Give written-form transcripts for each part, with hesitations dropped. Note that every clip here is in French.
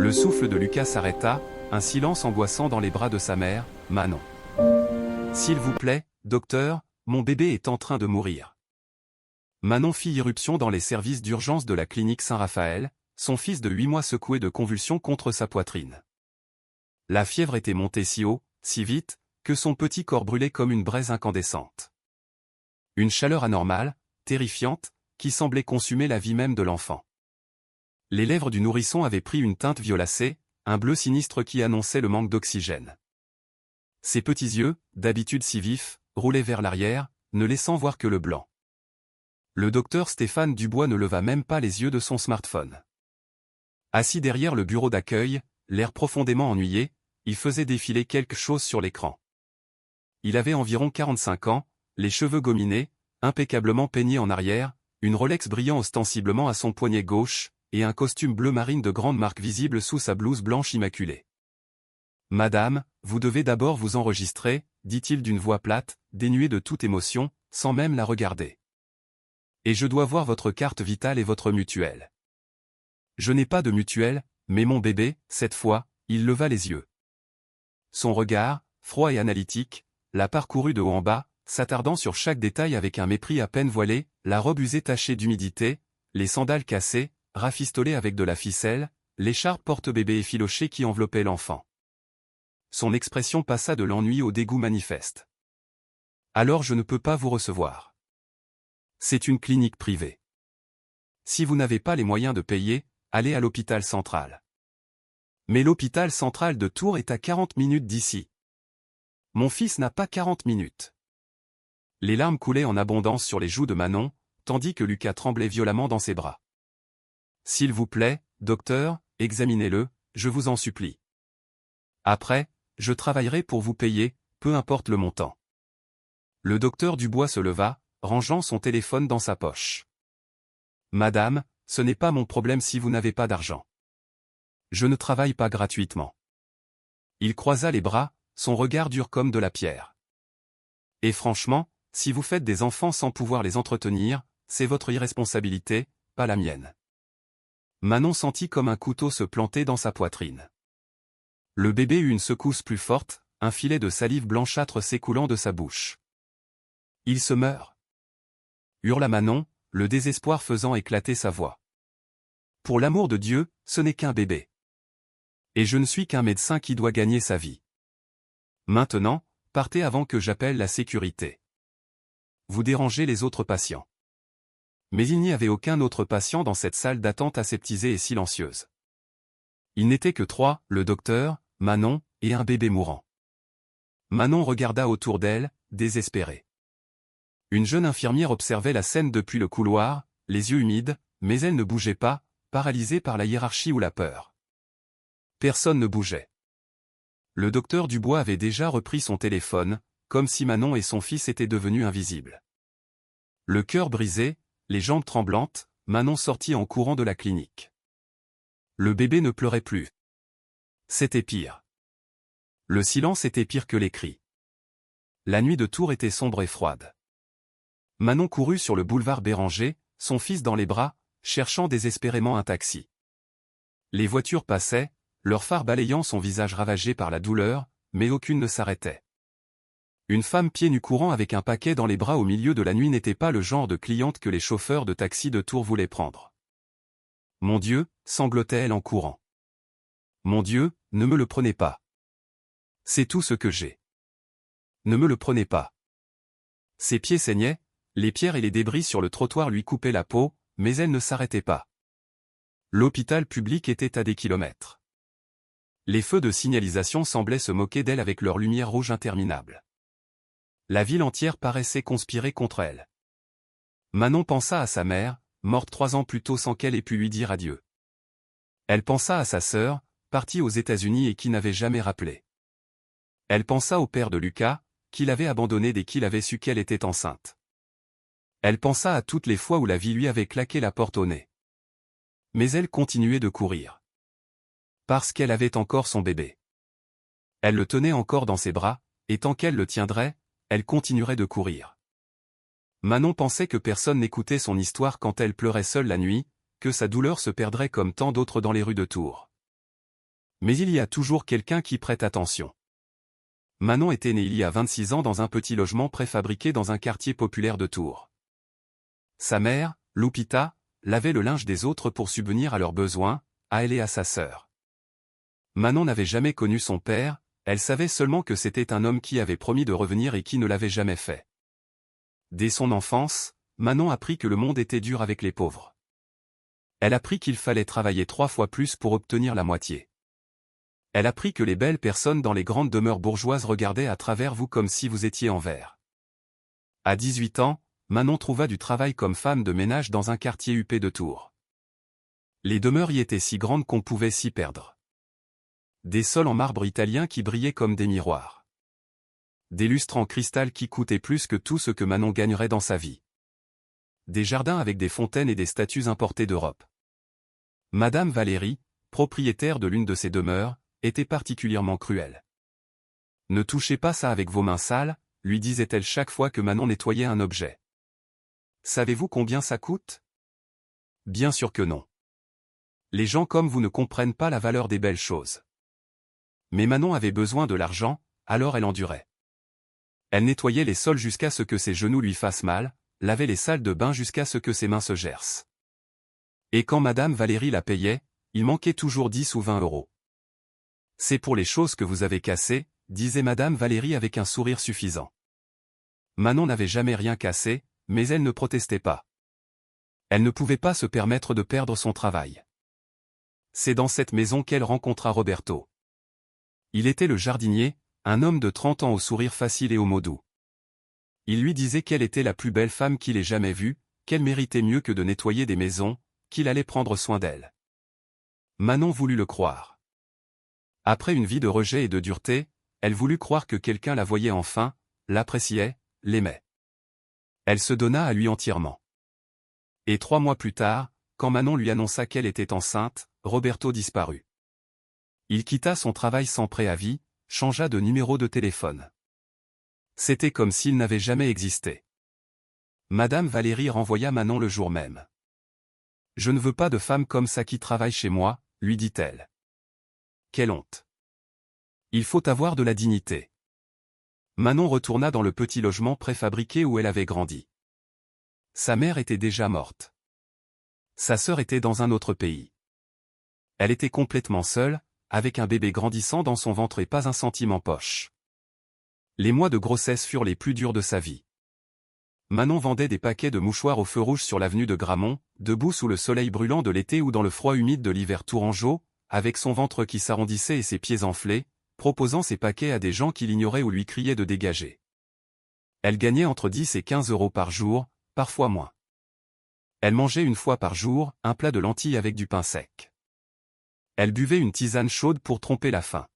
Le souffle de Lucas s'arrêta, un silence angoissant dans les bras de sa mère, Manon. « S'il vous plaît, docteur, mon bébé est en train de mourir. » Manon fit irruption dans les services d'urgence de la clinique Saint-Raphaël, son fils de 8 mois secoué de convulsions contre sa poitrine. La fièvre était montée si haut, si vite, que son petit corps brûlait comme une braise incandescente. Une chaleur anormale, terrifiante, qui semblait consumer la vie même de l'enfant. Les lèvres du nourrisson avaient pris une teinte violacée, un bleu sinistre qui annonçait le manque d'oxygène. Ses petits yeux, d'habitude si vifs, roulaient vers l'arrière, ne laissant voir que le blanc. Le docteur Stéphane Dubois ne leva même pas les yeux de son smartphone. Assis derrière le bureau d'accueil, l'air profondément ennuyé, il faisait défiler quelque chose sur l'écran. Il avait environ 45 ans, les cheveux gominés, impeccablement peignés en arrière, une Rolex brillant ostensiblement à son poignet gauche, et un costume bleu marine de grande marque visible sous sa blouse blanche immaculée. « Madame, vous devez d'abord vous enregistrer, » dit-il d'une voix plate, dénuée de toute émotion, sans même la regarder. « Et je dois voir votre carte vitale et votre mutuelle. » « Je n'ai pas de mutuelle, mais mon bébé, cette fois, » il leva les yeux. Son regard, froid et analytique, la parcourut de haut en bas, s'attardant sur chaque détail avec un mépris à peine voilé, la robe usée tachée d'humidité, les sandales cassées, rafistolées avec de la ficelle, l'écharpe porte-bébé effilochée qui enveloppait l'enfant. Son expression passa de l'ennui au dégoût manifeste. « Alors je ne peux pas vous recevoir. C'est une clinique privée. Si vous n'avez pas les moyens de payer, allez à l'hôpital central. » « Mais l'hôpital central de Tours est à 40 minutes d'ici. »« Mon fils n'a pas 40 minutes. » Les larmes coulaient en abondance sur les joues de Manon, tandis que Lucas tremblait violemment dans ses bras. « S'il vous plaît, docteur, examinez-le, je vous en supplie. Après, je travaillerai pour vous payer, peu importe le montant. » Le docteur Dubois se leva, rangeant son téléphone dans sa poche. « Madame, ce n'est pas mon problème si vous n'avez pas d'argent. Je ne travaille pas gratuitement. » Il croisa les bras, son regard dur comme de la pierre. « Et franchement, si vous faites des enfants sans pouvoir les entretenir, c'est votre irresponsabilité, pas la mienne. » Manon sentit comme un couteau se planter dans sa poitrine. Le bébé eut une secousse plus forte, un filet de salive blanchâtre s'écoulant de sa bouche. « Il se meurt !» hurla Manon, le désespoir faisant éclater sa voix. « Pour l'amour de Dieu, ce n'est qu'un bébé. Et je ne suis qu'un médecin qui doit gagner sa vie. Maintenant, partez avant que j'appelle la sécurité. Vous dérangez les autres patients. » Mais il n'y avait aucun autre patient dans cette salle d'attente aseptisée et silencieuse. Il n'était que 3, le docteur, Manon, et un bébé mourant. Manon regarda autour d'elle, désespérée. Une jeune infirmière observait la scène depuis le couloir, les yeux humides, mais elle ne bougeait pas, paralysée par la hiérarchie ou la peur. Personne ne bougeait. Le docteur Dubois avait déjà repris son téléphone, comme si Manon et son fils étaient devenus invisibles. Le cœur brisé, les jambes tremblantes, Manon sortit en courant de la clinique. Le bébé ne pleurait plus. C'était pire. Le silence était pire que les cris. La nuit de Tours était sombre et froide. Manon courut sur le boulevard Béranger, son fils dans les bras, cherchant désespérément un taxi. Les voitures passaient, leurs phares balayant son visage ravagé par la douleur, mais aucune ne s'arrêtait. Une femme pieds nus courant avec un paquet dans les bras au milieu de la nuit n'était pas le genre de cliente que les chauffeurs de taxi de Tours voulaient prendre. « Mon Dieu !» sanglotait-elle en courant. « Mon Dieu, ne me le prenez pas. C'est tout ce que j'ai. Ne me le prenez pas. » Ses pieds saignaient, les pierres et les débris sur le trottoir lui coupaient la peau, mais elle ne s'arrêtait pas. L'hôpital public était à des kilomètres. Les feux de signalisation semblaient se moquer d'elle avec leur lumière rouge interminable. La ville entière paraissait conspirer contre elle. Manon pensa à sa mère, morte 3 ans plus tôt sans qu'elle ait pu lui dire adieu. Elle pensa à sa sœur, partie aux États-Unis et qui n'avait jamais rappelé. Elle pensa au père de Lucas, qui l'avait abandonné dès qu'il avait su qu'elle était enceinte. Elle pensa à toutes les fois où la vie lui avait claqué la porte au nez. Mais elle continuait de courir. Parce qu'elle avait encore son bébé. Elle le tenait encore dans ses bras, et tant qu'elle le tiendrait, elle continuerait de courir. Manon pensait que personne n'écoutait son histoire quand elle pleurait seule la nuit, que sa douleur se perdrait comme tant d'autres dans les rues de Tours. Mais il y a toujours quelqu'un qui prête attention. Manon était née il y a 26 ans dans un petit logement préfabriqué dans un quartier populaire de Tours. Sa mère, Lupita, lavait le linge des autres pour subvenir à leurs besoins, à elle et à sa sœur. Manon n'avait jamais connu son père, elle savait seulement que c'était un homme qui avait promis de revenir et qui ne l'avait jamais fait. Dès son enfance, Manon apprit que le monde était dur avec les pauvres. Elle apprit qu'il fallait travailler 3 fois plus pour obtenir la moitié. Elle apprit que les belles personnes dans les grandes demeures bourgeoises regardaient à travers vous comme si vous étiez en verre. À 18 ans, Manon trouva du travail comme femme de ménage dans un quartier huppé de Tours. Les demeures y étaient si grandes qu'on pouvait s'y perdre. Des sols en marbre italien qui brillaient comme des miroirs. Des lustres en cristal qui coûtaient plus que tout ce que Manon gagnerait dans sa vie. Des jardins avec des fontaines et des statues importées d'Europe. Madame Valérie, propriétaire de l'une de ces demeures, était particulièrement cruelle. « Ne touchez pas ça avec vos mains sales », lui disait-elle chaque fois que Manon nettoyait un objet. « Savez-vous combien ça coûte ? » Bien sûr que non. Les gens comme vous ne comprennent pas la valeur des belles choses. Mais Manon avait besoin de l'argent, alors elle endurait. Elle nettoyait les sols jusqu'à ce que ses genoux lui fassent mal, lavait les salles de bain jusqu'à ce que ses mains se gercent. Et quand Madame Valérie la payait, il manquait toujours 10 ou 20 euros. « C'est pour les choses que vous avez cassées », disait Madame Valérie avec un sourire suffisant. Manon n'avait jamais rien cassé, mais elle ne protestait pas. Elle ne pouvait pas se permettre de perdre son travail. C'est dans cette maison qu'elle rencontra Roberto. Il était le jardinier, un homme de 30 ans au sourire facile et aux mots doux. Il lui disait qu'elle était la plus belle femme qu'il ait jamais vue, qu'elle méritait mieux que de nettoyer des maisons, qu'il allait prendre soin d'elle. Manon voulut le croire. Après une vie de rejet et de dureté, elle voulut croire que quelqu'un la voyait enfin, l'appréciait, l'aimait. Elle se donna à lui entièrement. Et 3 mois plus tard, quand Manon lui annonça qu'elle était enceinte, Roberto disparut. Il quitta son travail sans préavis, changea de numéro de téléphone. C'était comme s'il n'avait jamais existé. Madame Valérie renvoya Manon le jour même. « Je ne veux pas de femme comme ça qui travaille chez moi », lui dit-elle. Quelle honte. Il faut avoir de la dignité. Manon retourna dans le petit logement préfabriqué où elle avait grandi. Sa mère était déjà morte. Sa sœur était dans un autre pays. Elle était complètement seule, avec un bébé grandissant dans son ventre et pas un centime en poche. Les mois de grossesse furent les plus durs de sa vie. Manon vendait des paquets de mouchoirs au feu rouge sur l'avenue de Gramont, debout sous le soleil brûlant de l'été ou dans le froid humide de l'hiver tourangeau, avec son ventre qui s'arrondissait et ses pieds enflés, proposant ses paquets à des gens qui l'ignoraient ou lui criaient de dégager. Elle gagnait entre 10 et 15 euros par jour, parfois moins. Elle mangeait une fois par jour un plat de lentilles avec du pain sec. Elle buvait une tisane chaude pour tromper la faim.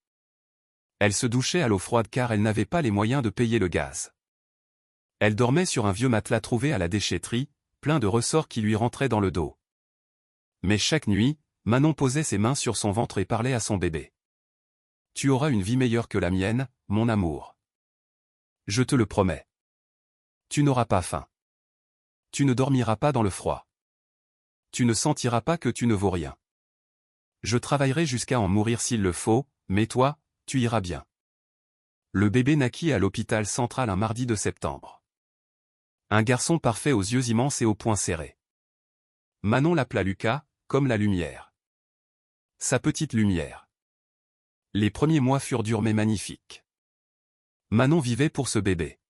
Elle se douchait à l'eau froide car elle n'avait pas les moyens de payer le gaz. Elle dormait sur un vieux matelas trouvé à la déchetterie, plein de ressorts qui lui rentraient dans le dos. Mais chaque nuit, Manon posait ses mains sur son ventre et parlait à son bébé. « Tu auras une vie meilleure que la mienne, mon amour. Je te le promets. Tu n'auras pas faim. Tu ne dormiras pas dans le froid. Tu ne sentiras pas que tu ne vaux rien. Je travaillerai jusqu'à en mourir s'il le faut, mais toi, tu iras bien. » Le bébé naquit à l'hôpital central un mardi de septembre. Un garçon parfait aux yeux immenses et aux poings serrés. Manon l'appela Lucas, comme la lumière. Sa petite lumière. Les premiers mois furent durs mais magnifiques. Manon vivait pour ce bébé.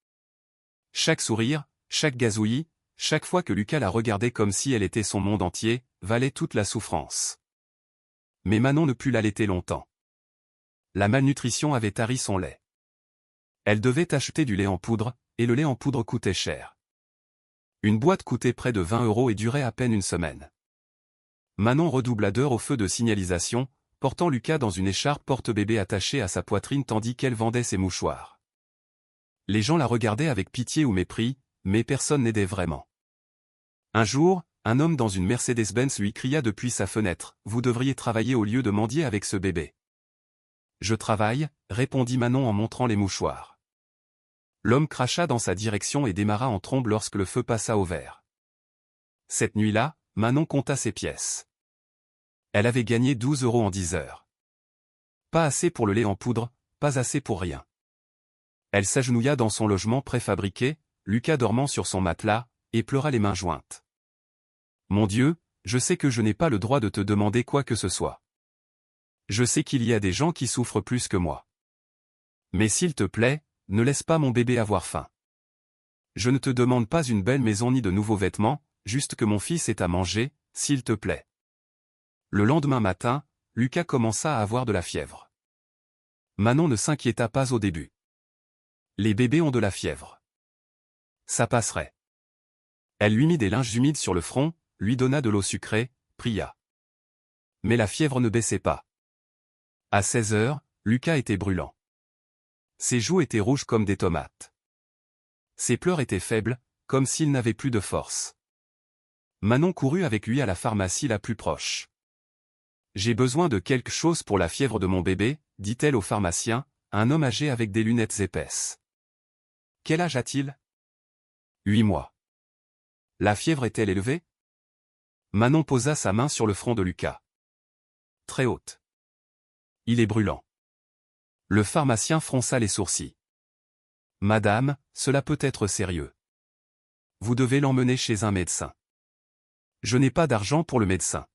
Chaque sourire, chaque gazouillis, chaque fois que Lucas la regardait comme si elle était son monde entier, valait toute la souffrance. Mais Manon ne put l'allaiter longtemps. La malnutrition avait tari son lait. Elle devait acheter du lait en poudre, et le lait en poudre coûtait cher. Une boîte coûtait près de 20 euros et durait à peine une semaine. Manon redoubla d'heures au feu de signalisation, portant Lucas dans une écharpe porte-bébé attachée à sa poitrine tandis qu'elle vendait ses mouchoirs. Les gens la regardaient avec pitié ou mépris, mais personne n'aidait vraiment. Un jour, un homme dans une Mercedes-Benz lui cria depuis sa fenêtre « Vous devriez travailler au lieu de mendier avec ce bébé. » « Je travaille », répondit Manon en montrant les mouchoirs. L'homme cracha dans sa direction et démarra en trombe lorsque le feu passa au vert. Cette nuit-là, Manon compta ses pièces. Elle avait gagné 12 euros en 10 heures. Pas assez pour le lait en poudre, pas assez pour rien. Elle s'agenouilla dans son logement préfabriqué, Lucas dormant sur son matelas, et pleura les mains jointes. Mon Dieu, je sais que je n'ai pas le droit de te demander quoi que ce soit. Je sais qu'il y a des gens qui souffrent plus que moi. Mais s'il te plaît, ne laisse pas mon bébé avoir faim. Je ne te demande pas une belle maison ni de nouveaux vêtements, juste que mon fils ait à manger, s'il te plaît. Le lendemain matin, Lucas commença à avoir de la fièvre. Manon ne s'inquiéta pas au début. Les bébés ont de la fièvre. Ça passerait. Elle lui mit des linges humides sur le front, lui donna de l'eau sucrée, pria. Mais la fièvre ne baissait pas. À 16 heures, Lucas était brûlant. Ses joues étaient rouges comme des tomates. Ses pleurs étaient faibles, comme s'il n'avait plus de force. Manon courut avec lui à la pharmacie la plus proche. « J'ai besoin de quelque chose pour la fièvre de mon bébé », dit-elle au pharmacien, un homme âgé avec des lunettes épaisses. « Quel âge a-t-il » ? 8 mois. La fièvre est-elle élevée ? Manon posa sa main sur le front de Lucas. Très haute. Il est brûlant. Le pharmacien fronça les sourcils. Madame, cela peut être sérieux. Vous devez l'emmener chez un médecin. Je n'ai pas d'argent pour le médecin.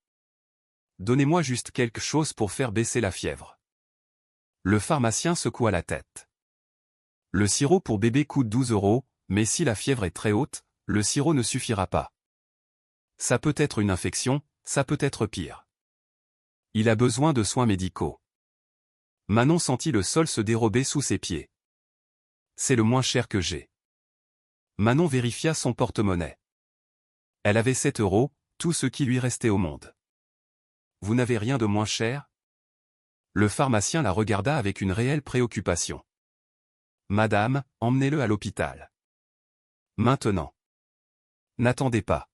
Donnez-moi juste quelque chose pour faire baisser la fièvre. Le pharmacien secoua la tête. Le sirop pour bébé coûte 12 €, mais si la fièvre est très haute, le sirop ne suffira pas. Ça peut être une infection, ça peut être pire. Il a besoin de soins médicaux. Manon sentit le sol se dérober sous ses pieds. C'est le moins cher que j'ai. Manon vérifia son porte-monnaie. Elle avait 7 €, tout ce qui lui restait au monde. Vous n'avez rien de moins cher ? Le pharmacien la regarda avec une réelle préoccupation. Madame, emmenez-le à l'hôpital. Maintenant. N'attendez pas.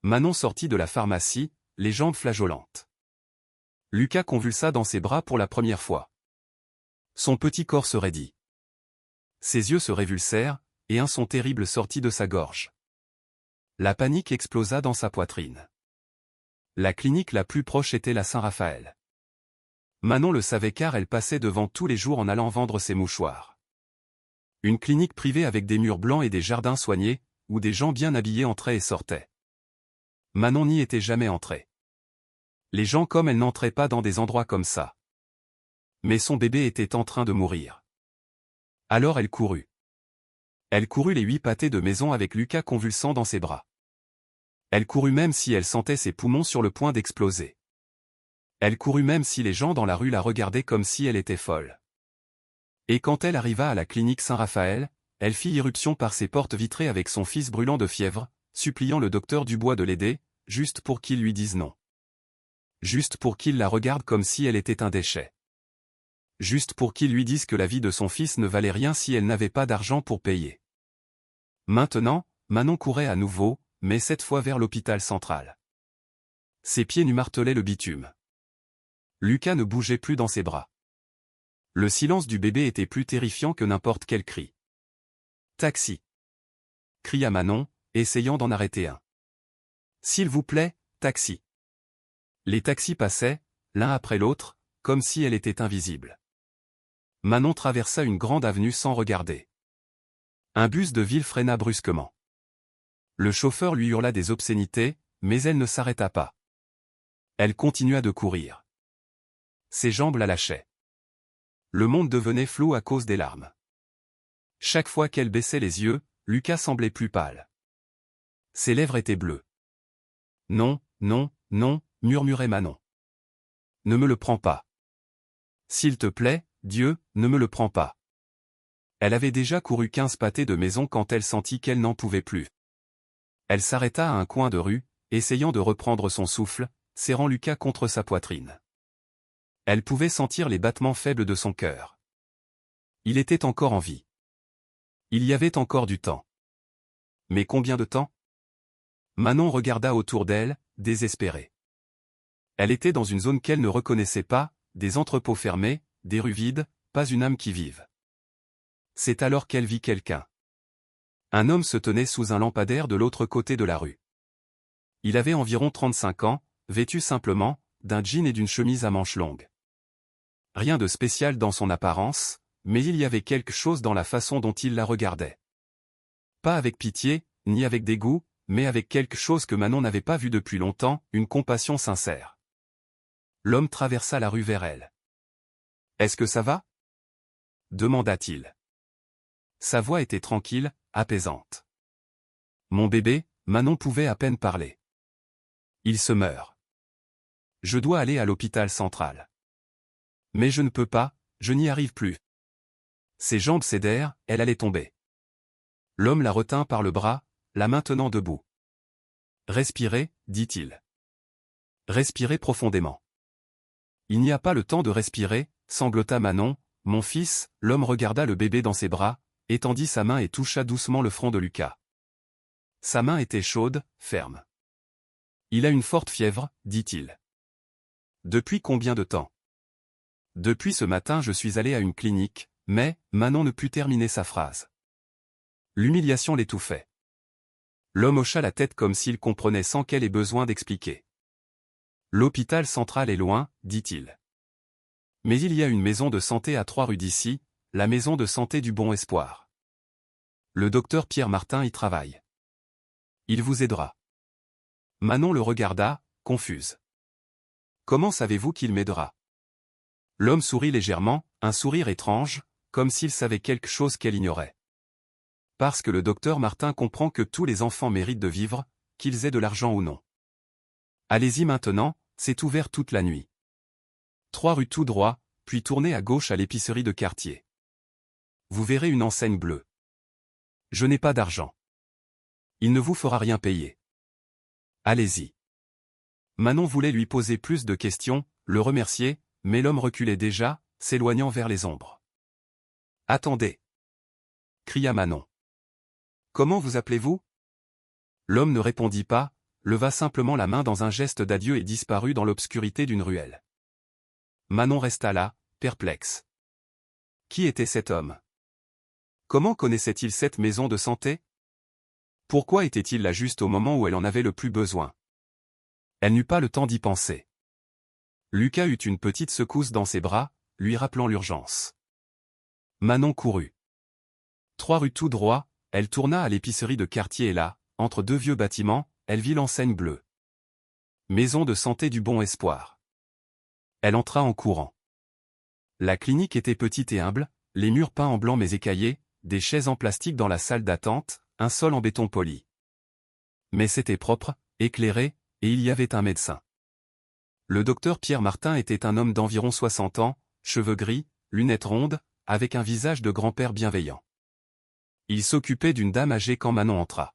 Manon sortit de la pharmacie, les jambes flageolantes. Lucas convulsa dans ses bras pour la première fois. Son petit corps se raidit. Ses yeux se révulsèrent, et un son terrible sortit de sa gorge. La panique explosa dans sa poitrine. La clinique la plus proche était la Saint-Raphaël. Manon le savait car elle passait devant tous les jours en allant vendre ses mouchoirs. Une clinique privée avec des murs blancs et des jardins soignés, où des gens bien habillés entraient et sortaient. Manon n'y était jamais entrée. Les gens comme elle n'entraient pas dans des endroits comme ça. Mais son bébé était en train de mourir. Alors elle courut. Elle courut les 8 pâtés de maison avec Lucas convulsant dans ses bras. Elle courut même si elle sentait ses poumons sur le point d'exploser. Elle courut même si les gens dans la rue la regardaient comme si elle était folle. Et quand elle arriva à la clinique Saint-Raphaël, elle fit irruption par ses portes vitrées avec son fils brûlant de fièvre, suppliant le docteur Dubois de l'aider, juste pour qu'il lui dise non. Juste pour qu'il la regarde comme si elle était un déchet. Juste pour qu'il lui dise que la vie de son fils ne valait rien si elle n'avait pas d'argent pour payer. Maintenant, Manon courait à nouveau, mais cette fois vers l'hôpital central. Ses pieds nus martelaient le bitume. Lucas ne bougeait plus dans ses bras. Le silence du bébé était plus terrifiant que n'importe quel cri. « Taxi !» cria Manon, essayant d'en arrêter un. « S'il vous plaît, taxi !» Les taxis passaient, l'un après l'autre, comme si elle était invisible. Manon traversa une grande avenue sans regarder. Un bus de ville freina brusquement. Le chauffeur lui hurla des obscénités, mais elle ne s'arrêta pas. Elle continua de courir. Ses jambes la lâchaient. Le monde devenait flou à cause des larmes. Chaque fois qu'elle baissait les yeux, Lucas semblait plus pâle. Ses lèvres étaient bleues. « Non, non, non », murmurait Manon. « Ne me le prends pas. S'il te plaît, Dieu, ne me le prends pas. » Elle avait déjà couru 15 pâtés de maison quand elle sentit qu'elle n'en pouvait plus. Elle s'arrêta à un coin de rue, essayant de reprendre son souffle, serrant Lucas contre sa poitrine. Elle pouvait sentir les battements faibles de son cœur. Il était encore en vie. Il y avait encore du temps. Mais combien de temps ? Manon regarda autour d'elle, désespérée. Elle était dans une zone qu'elle ne reconnaissait pas, des entrepôts fermés, des rues vides, pas une âme qui vive. C'est alors qu'elle vit quelqu'un. Un homme se tenait sous un lampadaire de l'autre côté de la rue. Il avait environ 35 ans, vêtu simplement, d'un jean et d'une chemise à manches longues. Rien de spécial dans son apparence, mais il y avait quelque chose dans la façon dont il la regardait. Pas avec pitié, ni avec dégoût, mais avec quelque chose que Manon n'avait pas vu depuis longtemps, une compassion sincère. L'homme traversa la rue vers elle. « Est-ce que ça va ?» demanda-t-il. Sa voix était tranquille, apaisante. « Mon bébé ?» Manon pouvait à peine parler. « Il se meurt. Je dois aller à l'hôpital central. Mais je ne peux pas, je n'y arrive plus. » Ses jambes cédèrent, elle allait tomber. L'homme la retint par le bras, la maintenant debout. « Respirez, dit-il. Respirez profondément. » Il n'y a pas le temps de respirer, sanglota Manon. « Mon fils ?» L'homme regarda le bébé dans ses bras, étendit sa main et toucha doucement le front de Lucas. Sa main était chaude, ferme. « Il a une forte fièvre, dit-il. Depuis combien de temps ? Depuis ce matin je suis allé à une clinique, mais, Manon ne put terminer sa phrase. L'humiliation l'étouffait. L'homme hocha la tête comme s'il comprenait sans qu'elle ait besoin d'expliquer. L'hôpital central est loin, dit-il. Mais il y a une maison de santé à 3 rues d'ici, la maison de santé du Bon Espoir. Le docteur Pierre Martin y travaille. Il vous aidera. Manon le regarda, confuse. Comment savez-vous qu'il m'aidera ? L'homme sourit légèrement, un sourire étrange, comme s'il savait quelque chose qu'elle ignorait. Parce que le docteur Martin comprend que tous les enfants méritent de vivre, qu'ils aient de l'argent ou non. Allez-y maintenant, c'est ouvert toute la nuit. 3 rues tout droit, puis tournez à gauche à l'épicerie de quartier. Vous verrez une enseigne bleue. Je n'ai pas d'argent. Il ne vous fera rien payer. Allez-y. Manon voulait lui poser plus de questions, le remercier, mais l'homme reculait déjà, s'éloignant vers les ombres. « Attendez !» cria Manon. « Comment vous appelez-vous » L'homme ne répondit pas, leva simplement la main dans un geste d'adieu et disparut dans l'obscurité d'une ruelle. Manon resta là, perplexe. Qui était cet homme? Comment connaissait-il cette maison de santé? Pourquoi était-il là juste au moment où elle en avait le plus besoin? Elle n'eut pas le temps d'y penser. Lucas eut une petite secousse dans ses bras, lui rappelant l'urgence. Manon courut. 3 rues tout droit, elle tourna à l'épicerie de quartier et là, entre 2 vieux bâtiments, elle vit l'enseigne bleue. Maison de santé du Bon Espoir. Elle entra en courant. La clinique était petite et humble, les murs peints en blanc mais écaillés, des chaises en plastique dans la salle d'attente, un sol en béton poli. Mais c'était propre, éclairé, et il y avait un médecin. Le docteur Pierre Martin était un homme d'environ 60 ans, cheveux gris, lunettes rondes, avec un visage de grand-père bienveillant. Il s'occupait d'une dame âgée quand Manon entra.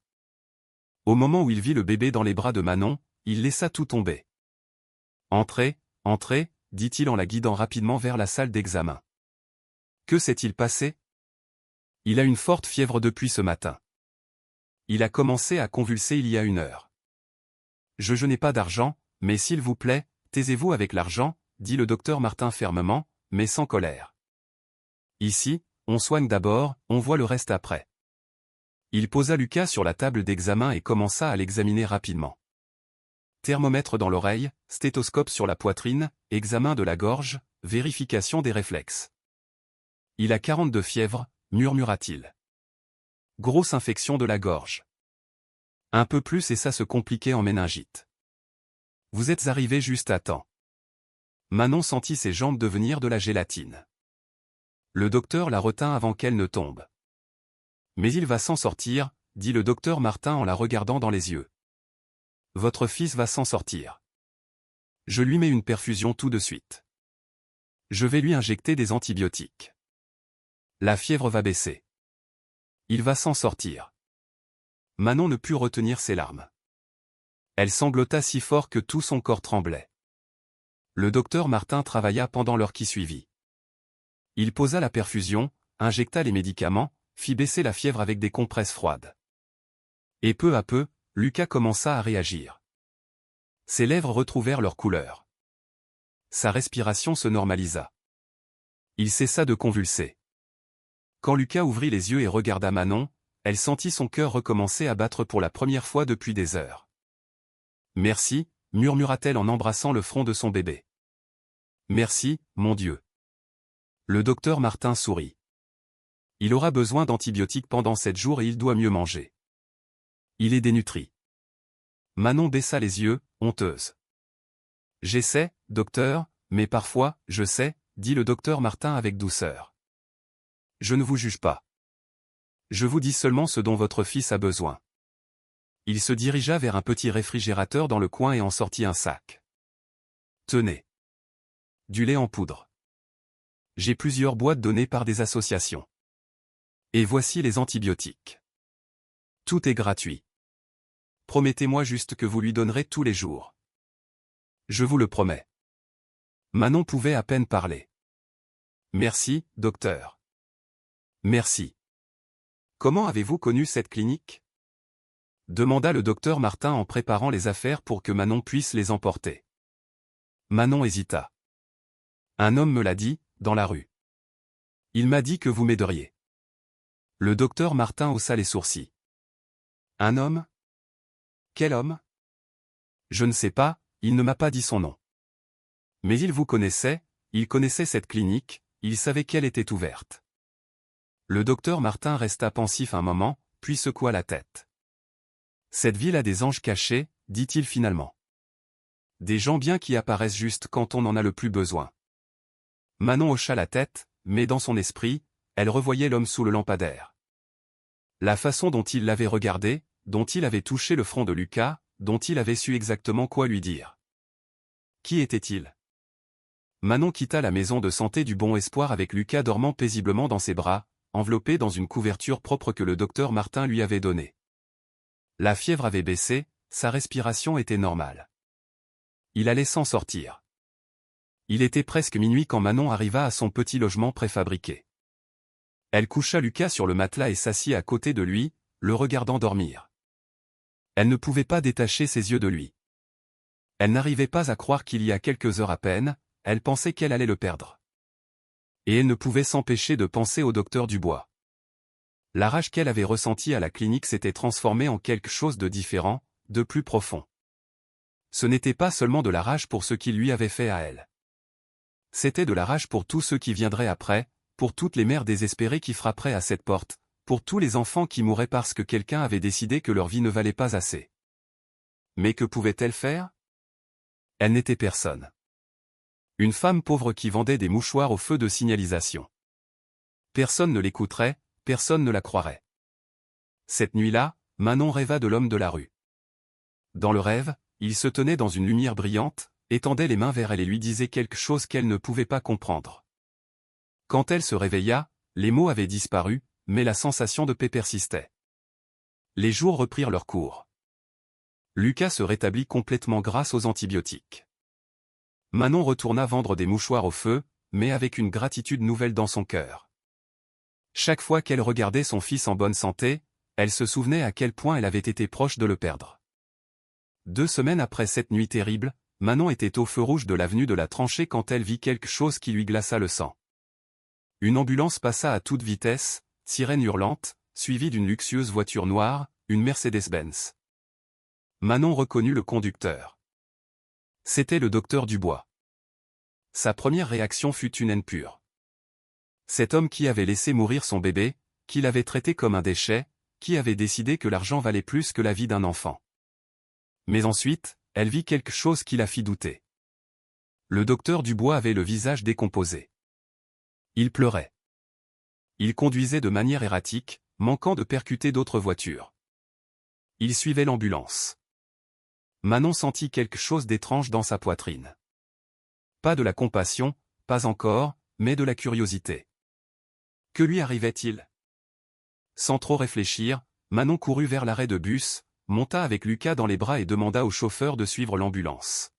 Au moment où il vit le bébé dans les bras de Manon, il laissa tout tomber. « Entrez, entrez », dit-il en la guidant rapidement vers la salle d'examen. Que s'est-il passé? Il a une forte fièvre depuis ce matin. Il a commencé à convulser il y a 1 heure. Je n'ai pas d'argent, mais s'il vous plaît, taisez-vous avec l'argent, dit le docteur Martin fermement, mais sans colère. Ici, on soigne d'abord, on voit le reste après. Il posa Lucas sur la table d'examen et commença à l'examiner rapidement. Thermomètre dans l'oreille, stéthoscope sur la poitrine, examen de la gorge, vérification des réflexes. Il a 42 fièvre, murmura-t-il. Grosse infection de la gorge. Un peu plus et ça se compliquait en méningite. Vous êtes arrivé juste à temps. Manon sentit ses jambes devenir de la gélatine. Le docteur la retint avant qu'elle ne tombe. Mais il va s'en sortir, dit le docteur Martin en la regardant dans les yeux. Votre fils va s'en sortir. Je lui mets une perfusion tout de suite. Je vais lui injecter des antibiotiques. La fièvre va baisser. Il va s'en sortir. Manon ne put retenir ses larmes. Elle sanglota si fort que tout son corps tremblait. Le docteur Martin travailla pendant l'heure qui suivit. Il posa la perfusion, injecta les médicaments, fit baisser la fièvre avec des compresses froides. Et peu à peu, Lucas commença à réagir. Ses lèvres retrouvèrent leur couleur. Sa respiration se normalisa. Il cessa de convulser. Quand Lucas ouvrit les yeux et regarda Manon, elle sentit son cœur recommencer à battre pour la première fois depuis des heures. « Merci » murmura-t-elle en embrassant le front de son bébé. « Merci, mon Dieu. » Le docteur Martin sourit. Il aura besoin d'antibiotiques pendant 7 jours et il doit mieux manger. Il est dénutri. Manon baissa les yeux, honteuse. J'essaie, docteur, mais parfois, je sais, dit le docteur Martin avec douceur. Je ne vous juge pas. Je vous dis seulement ce dont votre fils a besoin. Il se dirigea vers un petit réfrigérateur dans le coin et en sortit un sac. Tenez. Du lait en poudre. J'ai plusieurs boîtes données par des associations. Et voici les antibiotiques. Tout est gratuit. Promettez-moi juste que vous lui donnerez tous les jours. Je vous le promets. Manon pouvait à peine parler. Merci, docteur. Merci. Comment avez-vous connu cette clinique? Demanda le docteur Martin en préparant les affaires pour que Manon puisse les emporter. Manon hésita. Un homme me l'a dit, dans la rue. Il m'a dit que vous m'aideriez. Le docteur Martin haussa les sourcils. Un homme? Quel homme? Je ne sais pas, il ne m'a pas dit son nom. Mais il vous connaissait, il connaissait cette clinique, il savait qu'elle était ouverte. Le docteur Martin resta pensif un moment, puis secoua la tête. Cette ville a des anges cachés, dit-il finalement. Des gens bien qui apparaissent juste quand on en a le plus besoin. Manon hocha la tête, mais dans son esprit, elle revoyait l'homme sous le lampadaire. La façon dont il l'avait regardé, dont il avait touché le front de Lucas, dont il avait su exactement quoi lui dire. Qui était-il? Manon quitta la maison de santé du Bon Espoir avec Lucas dormant paisiblement dans ses bras, enveloppé dans une couverture propre que le docteur Martin lui avait donnée. La fièvre avait baissé, sa respiration était normale. Il allait s'en sortir. Il était presque minuit quand Manon arriva à son petit logement préfabriqué. Elle coucha Lucas sur le matelas et s'assit à côté de lui, le regardant dormir. Elle ne pouvait pas détacher ses yeux de lui. Elle n'arrivait pas à croire qu'il y a quelques heures à peine, elle pensait qu'elle allait le perdre. Et elle ne pouvait s'empêcher de penser au docteur Dubois. La rage qu'elle avait ressentie à la clinique s'était transformée en quelque chose de différent, de plus profond. Ce n'était pas seulement de la rage pour ce qu'il lui avait fait à elle. C'était de la rage pour tous ceux qui viendraient après, pour toutes les mères désespérées qui frapperaient à cette porte, pour tous les enfants qui mouraient parce que quelqu'un avait décidé que leur vie ne valait pas assez. Mais que pouvait-elle faire? Elle n'était personne. Une femme pauvre qui vendait des mouchoirs au feu de signalisation. Personne ne l'écouterait, personne ne la croirait. Cette nuit-là, Manon rêva de l'homme de la rue. Dans le rêve, il se tenait dans une lumière brillante, étendait les mains vers elle et lui disait quelque chose qu'elle ne pouvait pas comprendre. Quand elle se réveilla, les mots avaient disparu, mais la sensation de paix persistait. Les jours reprirent leur cours. Lucas se rétablit complètement grâce aux antibiotiques. Manon retourna vendre des mouchoirs au feu, mais avec une gratitude nouvelle dans son cœur. Chaque fois qu'elle regardait son fils en bonne santé, elle se souvenait à quel point elle avait été proche de le perdre. 2 semaines après cette nuit terrible, Manon était au feu rouge de l'avenue de la Tranchée quand elle vit quelque chose qui lui glaça le sang. Une ambulance passa à toute vitesse, sirène hurlante, suivie d'une luxueuse voiture noire, une Mercedes-Benz. Manon reconnut le conducteur. C'était le docteur Dubois. Sa première réaction fut une haine pure. Cet homme qui avait laissé mourir son bébé, qui l'avait traité comme un déchet, qui avait décidé que l'argent valait plus que la vie d'un enfant. Mais ensuite, elle vit quelque chose qui la fit douter. Le docteur Dubois avait le visage décomposé. Il pleurait. Il conduisait de manière erratique, manquant de percuter d'autres voitures. Il suivait l'ambulance. Manon sentit quelque chose d'étrange dans sa poitrine. Pas de la compassion, pas encore, mais de la curiosité. Que lui arrivait-il? Sans trop réfléchir, Manon courut vers l'arrêt de bus, monta avec Lucas dans les bras et demanda au chauffeur de suivre l'ambulance.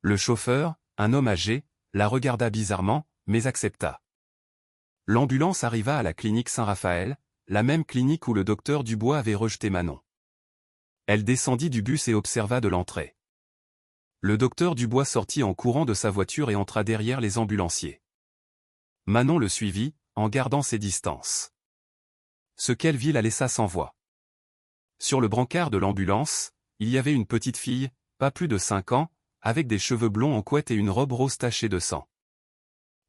Le chauffeur, un homme âgé, la regarda bizarrement, mais accepta. L'ambulance arriva à la clinique Saint-Raphaël, la même clinique où le docteur Dubois avait rejeté Manon. Elle descendit du bus et observa de l'entrée. Le docteur Dubois sortit en courant de sa voiture et entra derrière les ambulanciers. Manon le suivit, en gardant ses distances. Ce qu'elle vit la laissa sans voix. Sur le brancard de l'ambulance, il y avait une petite fille, pas plus de 5 ans, avec des cheveux blonds en couette et une robe rose tachée de sang.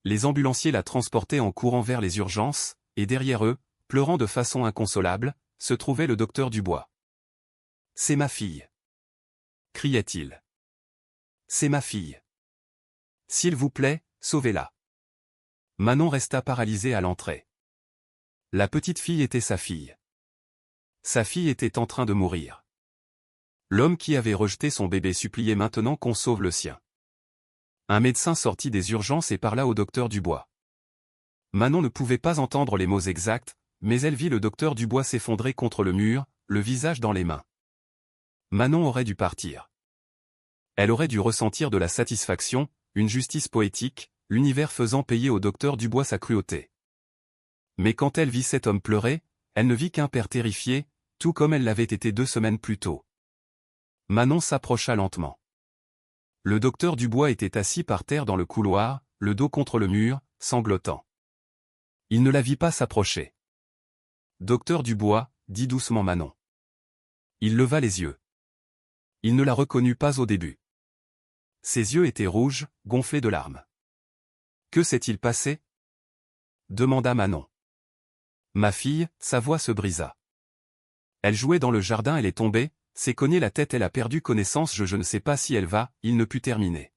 Les ambulanciers la transportaient en courant vers les urgences, et derrière eux, pleurant de façon inconsolable, se trouvait le docteur Dubois. « C'est ma fille !» criait-il. « C'est ma fille. S'il vous plaît, sauvez-la. » Manon resta paralysée à l'entrée. La petite fille était sa fille. Sa fille était en train de mourir. L'homme qui avait rejeté son bébé suppliait maintenant qu'on sauve le sien. Un médecin sortit des urgences et parla au docteur Dubois. Manon ne pouvait pas entendre les mots exacts, mais elle vit le docteur Dubois s'effondrer contre le mur, le visage dans les mains. Manon aurait dû partir. Elle aurait dû ressentir de la satisfaction, une justice poétique, l'univers faisant payer au docteur Dubois sa cruauté. Mais quand elle vit cet homme pleurer, elle ne vit qu'un père terrifié, tout comme elle l'avait été 2 semaines plus tôt. Manon s'approcha lentement. Le docteur Dubois était assis par terre dans le couloir, le dos contre le mur, sanglotant. Il ne la vit pas s'approcher. « Docteur Dubois », dit doucement Manon. Il leva les yeux. Il ne la reconnut pas au début. Ses yeux étaient rouges, gonflés de larmes. « Que s'est-il passé ?» demanda Manon. Ma fille, sa voix se brisa. Elle jouait dans le jardin, elle est tombée, s'est cognée la tête, elle a perdu connaissance, je ne sais pas si elle va, il ne put terminer.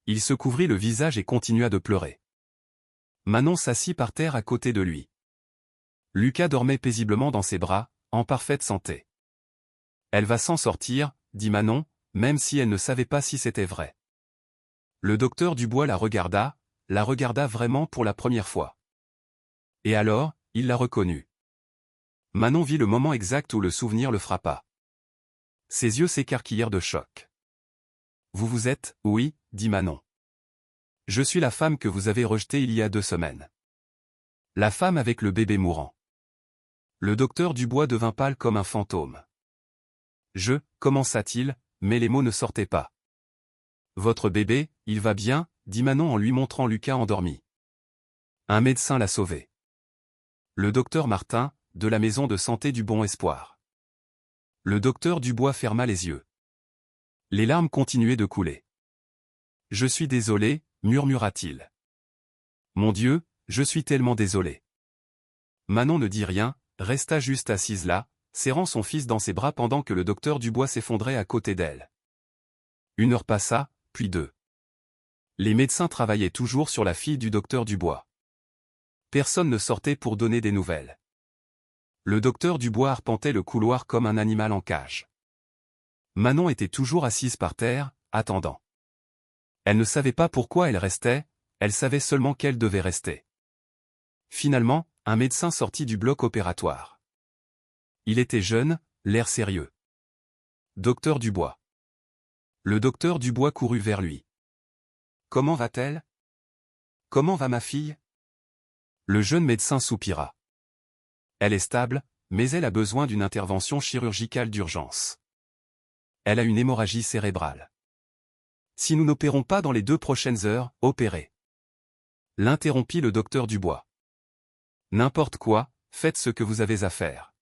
Il se couvrit le visage et continua de pleurer. Manon s'assit par terre à côté de lui. Lucas dormait paisiblement dans ses bras, en parfaite santé. Elle va s'en sortir, dit Manon, même si elle ne savait pas si c'était vrai. Le docteur Dubois la regarda vraiment pour la première fois. Et alors, il la reconnut. Manon vit le moment exact où le souvenir le frappa. Ses yeux s'écarquillèrent de choc. « Vous êtes, oui, dit Manon. Je suis la femme que vous avez rejetée il y a 2 semaines. La femme avec le bébé mourant. » Le docteur Dubois devint pâle comme un fantôme. Commença-t-il, mais les mots ne sortaient pas. Votre bébé, il va bien, dit Manon en lui montrant Lucas endormi. Un médecin l'a sauvé. Le docteur Martin, de la maison de santé du Bon Espoir. Le docteur Dubois ferma les yeux. Les larmes continuaient de couler. Je suis désolé, murmura-t-il. Mon Dieu, je suis tellement désolé. Manon ne dit rien, resta juste assise là, serrant son fils dans ses bras pendant que le docteur Dubois s'effondrait à côté d'elle. 1 heure passa, puis 2. Les médecins travaillaient toujours sur la fille du docteur Dubois. Personne ne sortait pour donner des nouvelles. Le docteur Dubois arpentait le couloir comme un animal en cage. Manon était toujours assise par terre, attendant. Elle ne savait pas pourquoi elle restait, elle savait seulement qu'elle devait rester. Finalement, un médecin sortit du bloc opératoire. Il était jeune, l'air sérieux. Docteur Dubois. Le docteur Dubois courut vers lui. Comment va-t-elle? Comment va ma fille? Le jeune médecin soupira. Elle est stable, mais elle a besoin d'une intervention chirurgicale d'urgence. Elle a une hémorragie cérébrale. Si nous n'opérons pas dans les 2 prochaines heures, opérez. L'interrompit le docteur Dubois. N'importe quoi, faites ce que vous avez à faire.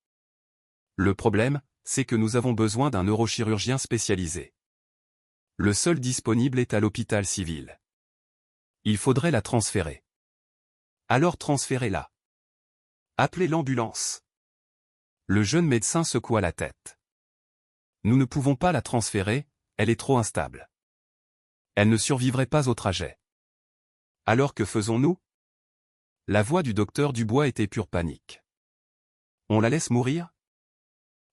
Le problème, c'est que nous avons besoin d'un neurochirurgien spécialisé. Le seul disponible est à l'hôpital civil. Il faudrait la transférer. Alors transférez-la. Appelez l'ambulance. Le jeune médecin secoua la tête. Nous ne pouvons pas la transférer, elle est trop instable. Elle ne survivrait pas au trajet. Alors que faisons-nous? La voix du docteur Dubois était pure panique. On la laisse mourir?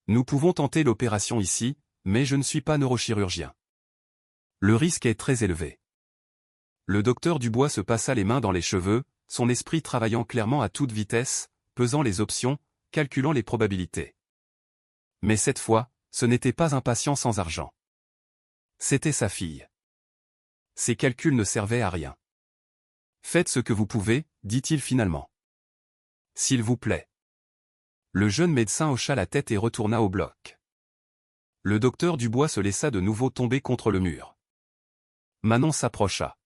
Nous pouvons tenter l'opération ici, mais je ne suis pas neurochirurgien. Le risque est très élevé. Le docteur Dubois se passa les mains dans les cheveux, son esprit travaillant clairement à toute vitesse, pesant les options, calculant les probabilités. Mais cette fois, ce n'était pas un patient sans argent. C'était sa fille. Ses calculs ne servaient à rien. Faites ce que vous pouvez, dit-il finalement. S'il vous plaît. Le jeune médecin hocha la tête et retourna au bloc. Le docteur Dubois se laissa de nouveau tomber contre le mur. Manon s'approcha.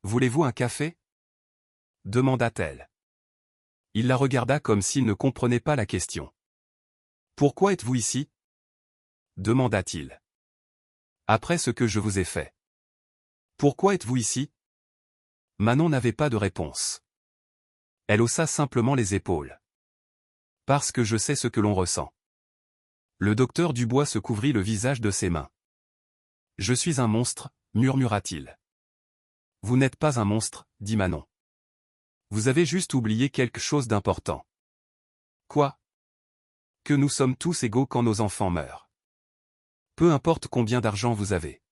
Voulez-vous un café? Demanda-t-elle. Il la regarda comme s'il ne comprenait pas la question. Pourquoi êtes-vous ici? Demanda-t-il. Après ce que je vous ai fait. Pourquoi êtes-vous ici? Manon n'avait pas de réponse. Elle haussa simplement les épaules. Parce que je sais ce que l'on ressent. Le docteur Dubois se couvrit le visage de ses mains. Je suis un monstre, murmura-t-il. Vous n'êtes pas un monstre, dit Manon. Vous avez juste oublié quelque chose d'important. Quoi? Que nous sommes tous égaux quand nos enfants meurent. Peu importe combien d'argent vous avez.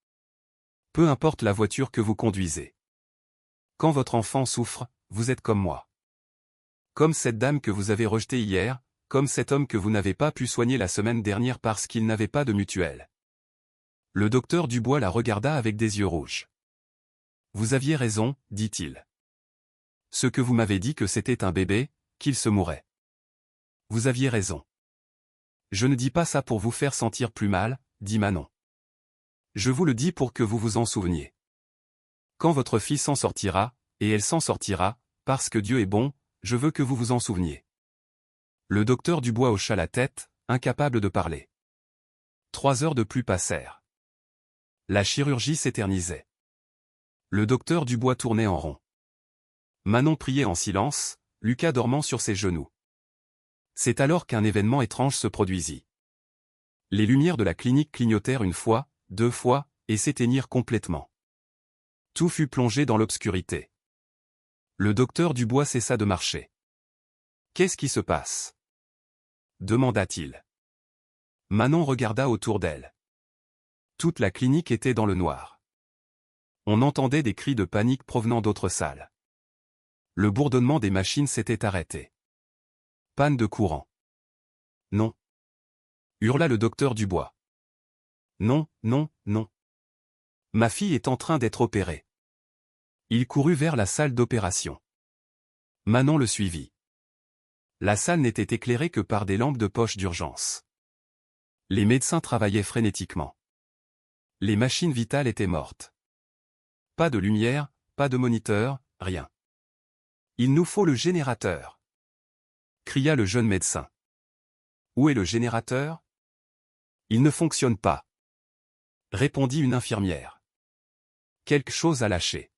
Peu importe la voiture que vous conduisez. Quand votre enfant souffre, vous êtes comme moi. Comme cette dame que vous avez rejetée hier, comme cet homme que vous n'avez pas pu soigner la semaine dernière parce qu'il n'avait pas de mutuelle. Le docteur Dubois la regarda avec des yeux rouges. Vous aviez raison, dit-il. Ce que vous m'avez dit que c'était un bébé, qu'il se mourait. Vous aviez raison. Je ne dis pas ça pour vous faire sentir plus mal, dit Manon. Je vous le dis pour que vous vous en souveniez. Quand votre fille s'en sortira, et elle s'en sortira, parce que Dieu est bon, je veux que vous vous en souveniez. Le docteur Dubois hocha la tête, incapable de parler. 3 heures de plus passèrent. La chirurgie s'éternisait. Le docteur Dubois tournait en rond. Manon priait en silence, Lucas dormant sur ses genoux. C'est alors qu'un événement étrange se produisit. Les lumières de la clinique clignotèrent 1 fois, 2 fois, et s'éteignirent complètement. Tout fut plongé dans l'obscurité. Le docteur Dubois cessa de marcher. Qu'est-ce qui se passe? Demanda-t-il. Manon regarda autour d'elle. Toute la clinique était dans le noir. On entendait des cris de panique provenant d'autres salles. Le bourdonnement des machines s'était arrêté. Panne de courant. Non. Hurla le docteur Dubois. Non, non, non. Ma fille est en train d'être opérée. Il courut vers la salle d'opération. Manon le suivit. La salle n'était éclairée que par des lampes de poche d'urgence. Les médecins travaillaient frénétiquement. Les machines vitales étaient mortes. Pas de lumière, pas de moniteur, rien. Il nous faut le générateur, cria le jeune médecin. Où est le générateur? Il ne fonctionne pas, répondit une infirmière. Quelque chose a lâché.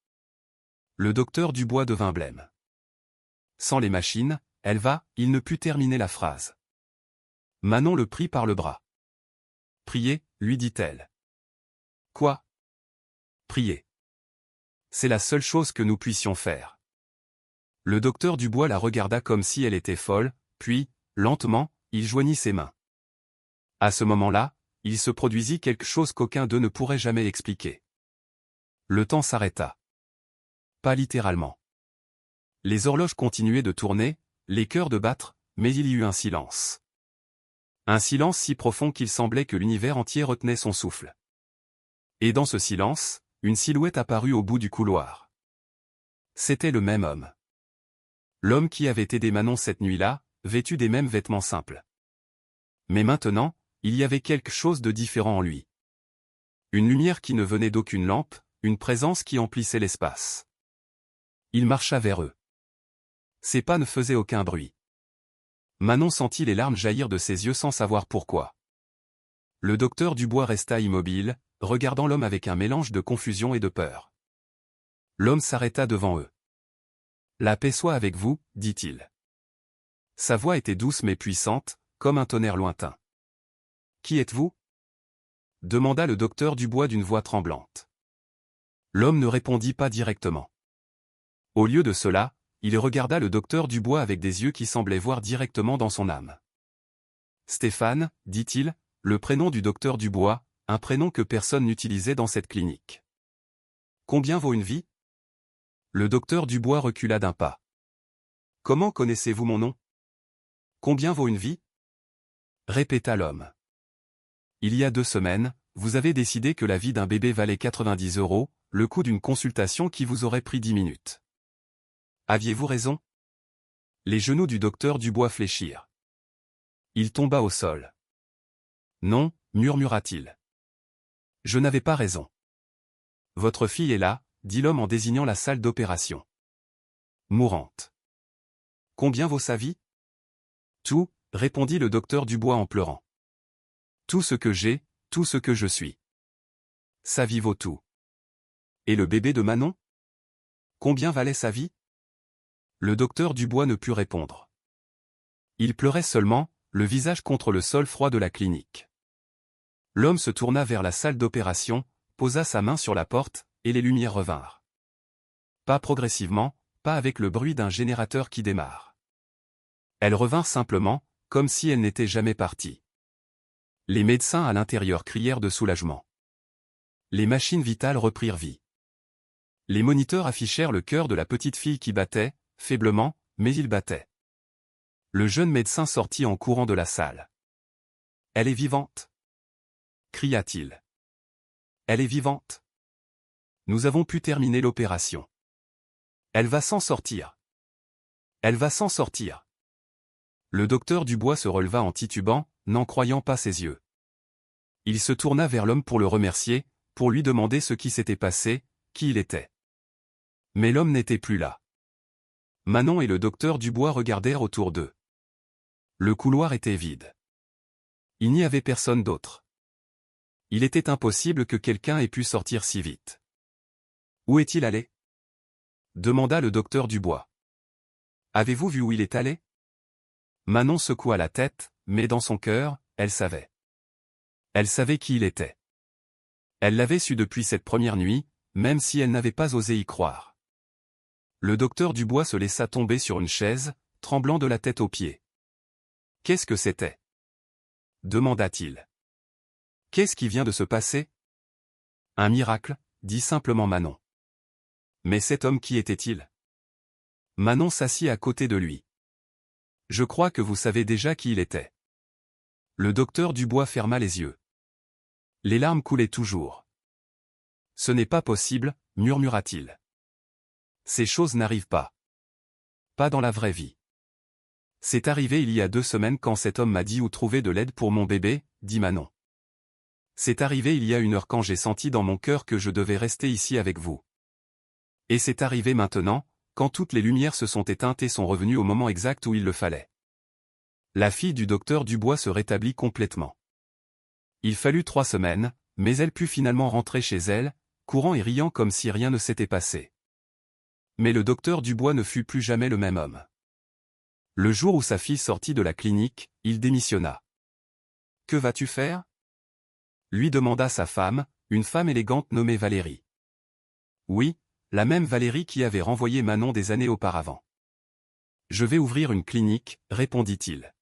Le docteur Dubois devint blême. Sans les machines, il ne put terminer la phrase. Manon le prit par le bras. Priez, lui dit-elle. Quoi? Priez. C'est la seule chose que nous puissions faire. Le docteur Dubois la regarda comme si elle était folle, puis, lentement, il joignit ses mains. À ce moment-là, il se produisit quelque chose qu'aucun d'eux ne pourrait jamais expliquer. Le temps s'arrêta. Pas littéralement. Les horloges continuaient de tourner, les cœurs de battre, mais il y eut un silence. Un silence si profond qu'il semblait que l'univers entier retenait son souffle. Et dans ce silence, une silhouette apparut au bout du couloir. C'était le même homme. L'homme qui avait aidé Manon cette nuit-là, vêtu des mêmes vêtements simples. Mais maintenant, il y avait quelque chose de différent en lui. Une lumière qui ne venait d'aucune lampe, une présence qui emplissait l'espace. Il marcha vers eux. Ses pas ne faisaient aucun bruit. Manon sentit les larmes jaillir de ses yeux sans savoir pourquoi. Le docteur Dubois resta immobile, regardant l'homme avec un mélange de confusion et de peur. L'homme s'arrêta devant eux. La paix soit avec vous, dit-il. Sa voix était douce mais puissante, comme un tonnerre lointain. Qui êtes-vous? Demanda le docteur Dubois d'une voix tremblante. L'homme ne répondit pas directement. Au lieu de cela, il regarda le docteur Dubois avec des yeux qui semblaient voir directement dans son âme. Stéphane, dit-il, le prénom du docteur Dubois, un prénom que personne n'utilisait dans cette clinique. Combien vaut une vie? Le docteur Dubois recula d'un pas. Comment connaissez-vous mon nom? Combien vaut une vie? Répéta l'homme. Il y a 2 semaines, vous avez décidé que la vie d'un bébé valait 90 €, le coût d'une consultation qui vous aurait pris 10 minutes. Aviez-vous raison? Les genoux du docteur Dubois fléchirent. Il tomba au sol. Non, murmura-t-il. Je n'avais pas raison. Votre fille est là, dit l'homme en désignant la salle d'opération. Mourante. Combien vaut sa vie? Tout, répondit le docteur Dubois en pleurant. Tout ce que j'ai, tout ce que je suis. Sa vie vaut tout. Et le bébé de Manon? Combien valait sa vie? Le docteur Dubois ne put répondre. Il pleurait seulement, le visage contre le sol froid de la clinique. L'homme se tourna vers la salle d'opération, posa sa main sur la porte, et les lumières revinrent. Pas progressivement, pas avec le bruit d'un générateur qui démarre. Elles revinrent simplement, comme si elles n'étaient jamais parties. Les médecins à l'intérieur crièrent de soulagement. Les machines vitales reprirent vie. Les moniteurs affichèrent le cœur de la petite fille qui battait, faiblement, mais il battait. Le jeune médecin sortit en courant de la salle. « Elle est vivante !» cria-t-il. « Elle est vivante !» Nous avons pu terminer l'opération. Elle va s'en sortir. Elle va s'en sortir. Le docteur Dubois se releva en titubant, n'en croyant pas ses yeux. Il se tourna vers l'homme pour le remercier, pour lui demander ce qui s'était passé, qui il était. Mais l'homme n'était plus là. Manon et le docteur Dubois regardèrent autour d'eux. Le couloir était vide. Il n'y avait personne d'autre. Il était impossible que quelqu'un ait pu sortir si vite. Où est-il allé? Demanda le docteur Dubois. Avez-vous vu où il est allé? Manon secoua la tête, mais dans son cœur, elle savait. Elle savait qui il était. Elle l'avait su depuis cette première nuit, même si elle n'avait pas osé y croire. Le docteur Dubois se laissa tomber sur une chaise, tremblant de la tête aux pieds. Qu'est-ce que c'était? Demanda-t-il. Qu'est-ce qui vient de se passer? Un miracle, dit simplement Manon. Mais cet homme qui était-il? Manon s'assit à côté de lui. Je crois que vous savez déjà qui il était. Le docteur Dubois ferma les yeux. Les larmes coulaient toujours. Ce n'est pas possible, murmura-t-il. Ces choses n'arrivent pas. Pas dans la vraie vie. C'est arrivé il y a 2 semaines quand cet homme m'a dit où trouver de l'aide pour mon bébé, dit Manon. C'est arrivé il y a 1 heure quand j'ai senti dans mon cœur que je devais rester ici avec vous. Et c'est arrivé maintenant, quand toutes les lumières se sont éteintes et sont revenues au moment exact où il le fallait. La fille du docteur Dubois se rétablit complètement. Il fallut 3 semaines, mais elle put finalement rentrer chez elle, courant et riant comme si rien ne s'était passé. Mais le docteur Dubois ne fut plus jamais le même homme. Le jour où sa fille sortit de la clinique, il démissionna. « Que vas-tu faire » lui demanda sa femme, une femme élégante nommée Valérie. Oui, la même Valérie qui avait renvoyé Manon des années auparavant. « Je vais ouvrir une clinique, répondit-il.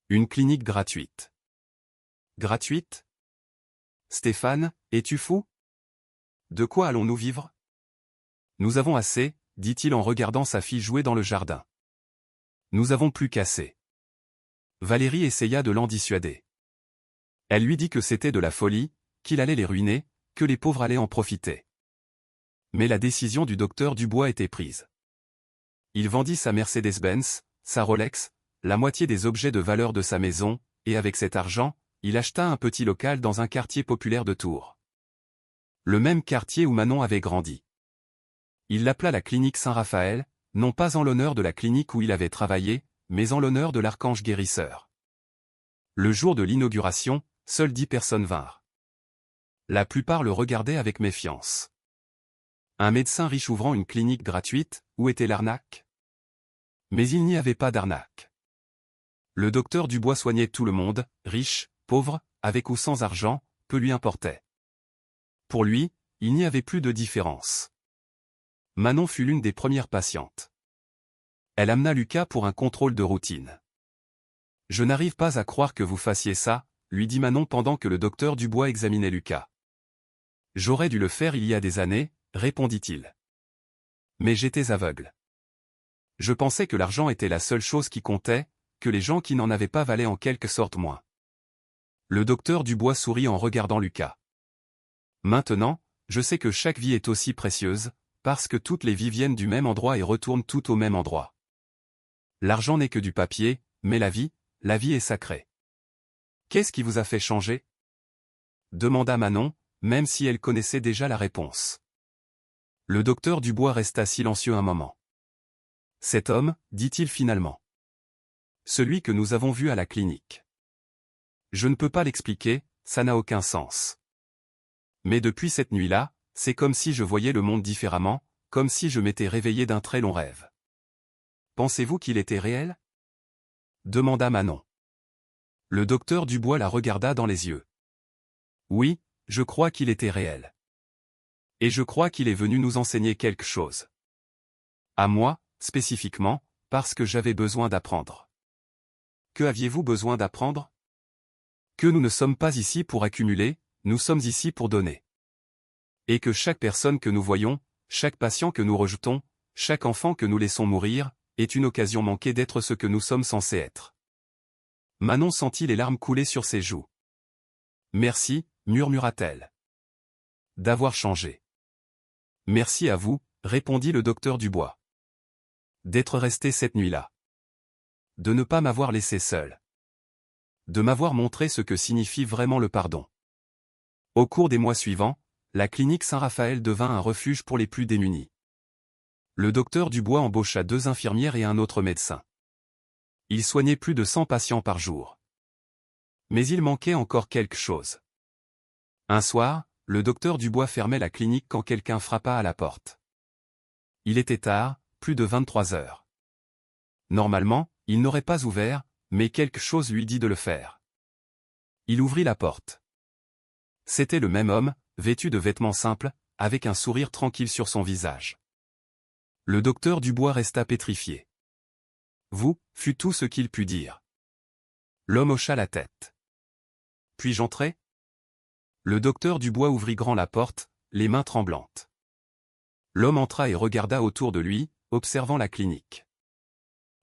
Une clinique gratuite. Gratuite? Stéphane, es-tu fou? De quoi allons-nous vivre? Nous avons assez, dit-il en regardant sa fille jouer dans le jardin. Nous avons plus qu'assez. Valérie essaya de l'en dissuader. Elle lui dit que c'était de la folie, qu'il allait les ruiner, que les pauvres allaient en profiter. Mais la décision du docteur Dubois était prise. Il vendit sa Mercedes-Benz, sa Rolex, la moitié des objets de valeur de sa maison, et avec cet argent, il acheta un petit local dans un quartier populaire de Tours. Le même quartier où Manon avait grandi. Il l'appela la clinique Saint-Raphaël, non pas en l'honneur de la clinique où il avait travaillé, mais en l'honneur de l'archange guérisseur. Le jour de l'inauguration, seules 10 personnes vinrent. La plupart le regardaient avec méfiance. Un médecin riche ouvrant une clinique gratuite, où était l'arnaque? Mais il n'y avait pas d'arnaque. Le docteur Dubois soignait tout le monde, riche, pauvre, avec ou sans argent, peu lui importait. Pour lui, il n'y avait plus de différence. Manon fut l'une des premières patientes. Elle amena Lucas pour un contrôle de routine. « Je n'arrive pas à croire que vous fassiez ça, » lui dit Manon pendant que le docteur Dubois examinait Lucas. « J'aurais dû le faire il y a des années, » répondit-il. « Mais j'étais aveugle. Je pensais que l'argent était la seule chose qui comptait, que les gens qui n'en avaient pas valaient en quelque sorte moins. » Le docteur Dubois sourit en regardant Lucas. « Maintenant, je sais que chaque vie est aussi précieuse, parce que toutes les vies viennent du même endroit et retournent toutes au même endroit. L'argent n'est que du papier, mais la vie est sacrée. Qu'est-ce qui vous a fait changer? Demanda Manon, même si elle connaissait déjà la réponse. Le docteur Dubois resta silencieux un moment. Cet homme, dit-il finalement. Celui que nous avons vu à la clinique. Je ne peux pas l'expliquer, ça n'a aucun sens. Mais depuis cette nuit-là, c'est comme si je voyais le monde différemment, comme si je m'étais réveillé d'un très long rêve. Pensez-vous qu'il était réel? Demanda Manon. Le docteur Dubois la regarda dans les yeux. Oui, je crois qu'il était réel. Et je crois qu'il est venu nous enseigner quelque chose. À moi, spécifiquement, parce que j'avais besoin d'apprendre. Que aviez-vous besoin d'apprendre? Que nous ne sommes pas ici pour accumuler, nous sommes ici pour donner. Et que chaque personne que nous voyons, chaque patient que nous rejetons, chaque enfant que nous laissons mourir, est une occasion manquée d'être ce que nous sommes censés être. Manon sentit les larmes couler sur ses joues. Merci, murmura-t-elle. D'avoir changé. Merci à vous, répondit le docteur Dubois. D'être resté cette nuit-là. De ne pas m'avoir laissé seul. De m'avoir montré ce que signifie vraiment le pardon. Au cours des mois suivants, la clinique Saint-Raphaël devint un refuge pour les plus démunis. Le docteur Dubois embaucha 2 infirmières et un autre médecin. Il soignait plus de 100 patients par jour. Mais il manquait encore quelque chose. Un soir, le docteur Dubois fermait la clinique quand quelqu'un frappa à la porte. Il était tard, plus de 23 heures. Normalement, il n'aurait pas ouvert, mais quelque chose lui dit de le faire. Il ouvrit la porte. C'était le même homme, vêtu de vêtements simples, avec un sourire tranquille sur son visage. Le docteur Dubois resta pétrifié. Vous, fut tout ce qu'il put dire. L'homme hocha la tête. Puis-je entrer? Le docteur Dubois ouvrit grand la porte, les mains tremblantes. L'homme entra et regarda autour de lui, observant la clinique.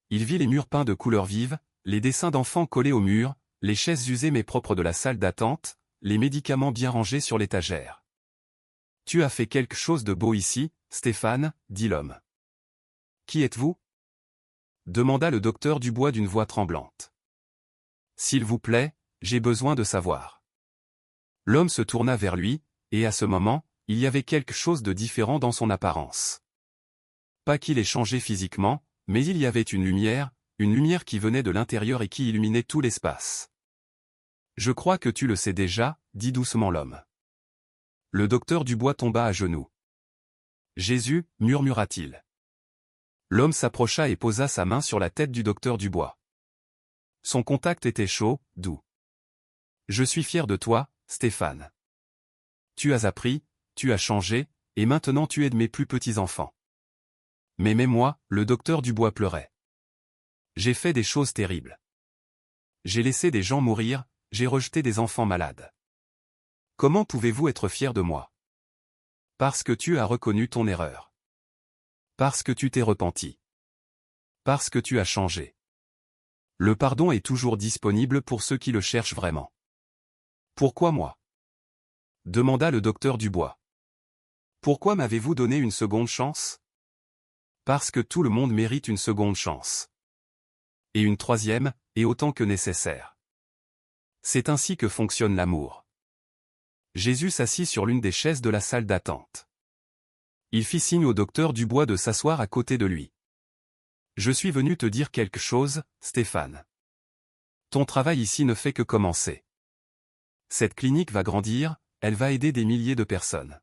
Il vit les murs peints de couleurs vives, les dessins d'enfants collés au mur, les chaises usées mais propres de la salle d'attente, les médicaments bien rangés sur l'étagère. « Tu as fait quelque chose de beau ici, Stéphane, dit l'homme. Qui êtes-vous? Demanda le docteur Dubois d'une voix tremblante. S'il vous plaît, j'ai besoin de savoir. L'homme se tourna vers lui, et à ce moment, il y avait quelque chose de différent dans son apparence. Pas qu'il ait changé physiquement, mais il y avait une lumière qui venait de l'intérieur et qui illuminait tout l'espace. Je crois que tu le sais déjà, dit doucement l'homme. Le docteur Dubois tomba à genoux. Jésus, murmura-t-il. L'homme s'approcha et posa sa main sur la tête du docteur Dubois. Son contact était chaud, doux. Je suis fier de toi, Stéphane. Tu as appris, tu as changé, et maintenant tu aides mes plus petits enfants. Mais moi, le docteur Dubois pleurait. J'ai fait des choses terribles. J'ai laissé des gens mourir, j'ai rejeté des enfants malades. Comment pouvez-vous être fier de moi? Parce que tu as reconnu ton erreur. Parce que tu t'es repenti. Parce que tu as changé. Le pardon est toujours disponible pour ceux qui le cherchent vraiment. Pourquoi moi? Demanda le docteur Dubois. Pourquoi m'avez-vous donné une seconde chance? Parce que tout le monde mérite une seconde chance. Et une troisième, et autant que nécessaire. C'est ainsi que fonctionne l'amour. Jésus s'assit sur l'une des chaises de la salle d'attente. Il fit signe au docteur Dubois de s'asseoir à côté de lui. Je suis venu te dire quelque chose, Stéphane. Ton travail ici ne fait que commencer. Cette clinique va grandir, elle va aider des milliers de personnes.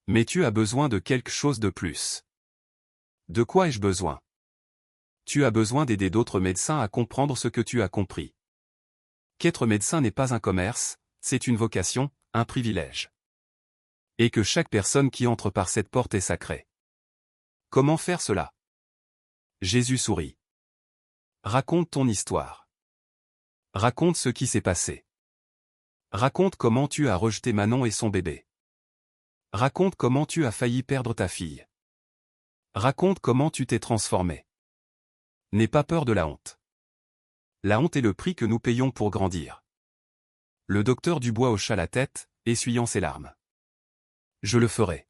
Mais tu as besoin de quelque chose de plus. De quoi ai-je besoin? Tu as besoin d'aider d'autres médecins à comprendre ce que tu as compris. Qu'être médecin n'est pas un commerce, c'est une vocation, un privilège. Et que chaque personne qui entre par cette porte est sacrée. Comment faire cela? Jésus sourit. Raconte ton histoire. Raconte ce qui s'est passé. Raconte comment tu as rejeté Manon et son bébé. Raconte comment tu as failli perdre ta fille. Raconte comment tu t'es transformé. N'aie pas peur de la honte. La honte est le prix que nous payons pour grandir. Le docteur Dubois hocha la tête, essuyant ses larmes. Je le ferai.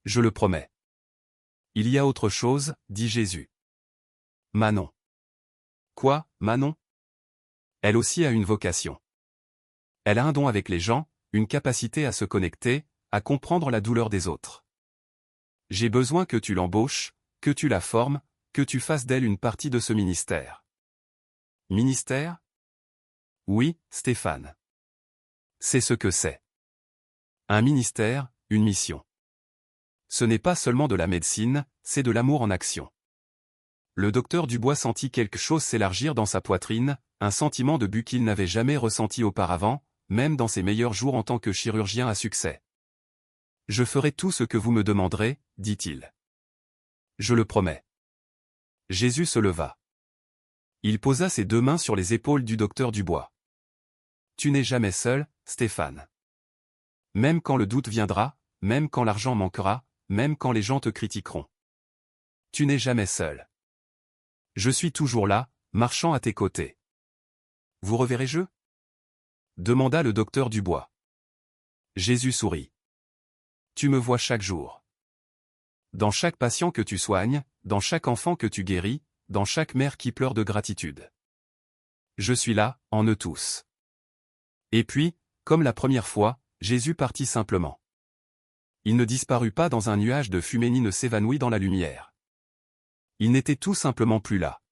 Je le promets. Il y a autre chose, dit Jésus. Manon. Quoi, Manon? Elle aussi a une vocation. Elle a un don avec les gens, une capacité à se connecter, à comprendre la douleur des autres. J'ai besoin que tu l'embauches, que tu la formes, que tu fasses d'elle une partie de ce ministère. Ministère? Oui, Stéphane. C'est ce que c'est. Un ministère, une mission. Ce n'est pas seulement de la médecine, c'est de l'amour en action. Le docteur Dubois sentit quelque chose s'élargir dans sa poitrine, un sentiment de but qu'il n'avait jamais ressenti auparavant, même dans ses meilleurs jours en tant que chirurgien à succès. « Je ferai tout ce que vous me demanderez, dit-il. Je le promets. » Jésus se leva. Il posa ses 2 mains sur les épaules du docteur Dubois. « Tu n'es jamais seul, Stéphane. Même quand le doute viendra, même quand l'argent manquera, même quand les gens te critiqueront. Tu n'es jamais seul. Je suis toujours là, marchant à tes côtés. Vous reverrai-je ? Demanda le docteur Dubois. Jésus sourit. Tu me vois chaque jour. Dans chaque patient que tu soignes, dans chaque enfant que tu guéris, dans chaque mère qui pleure de gratitude. Je suis là, en eux tous. Et puis, comme la première fois, Jésus partit simplement. Il ne disparut pas dans un nuage de fumée ni ne s'évanouit dans la lumière. Il n'était tout simplement plus là.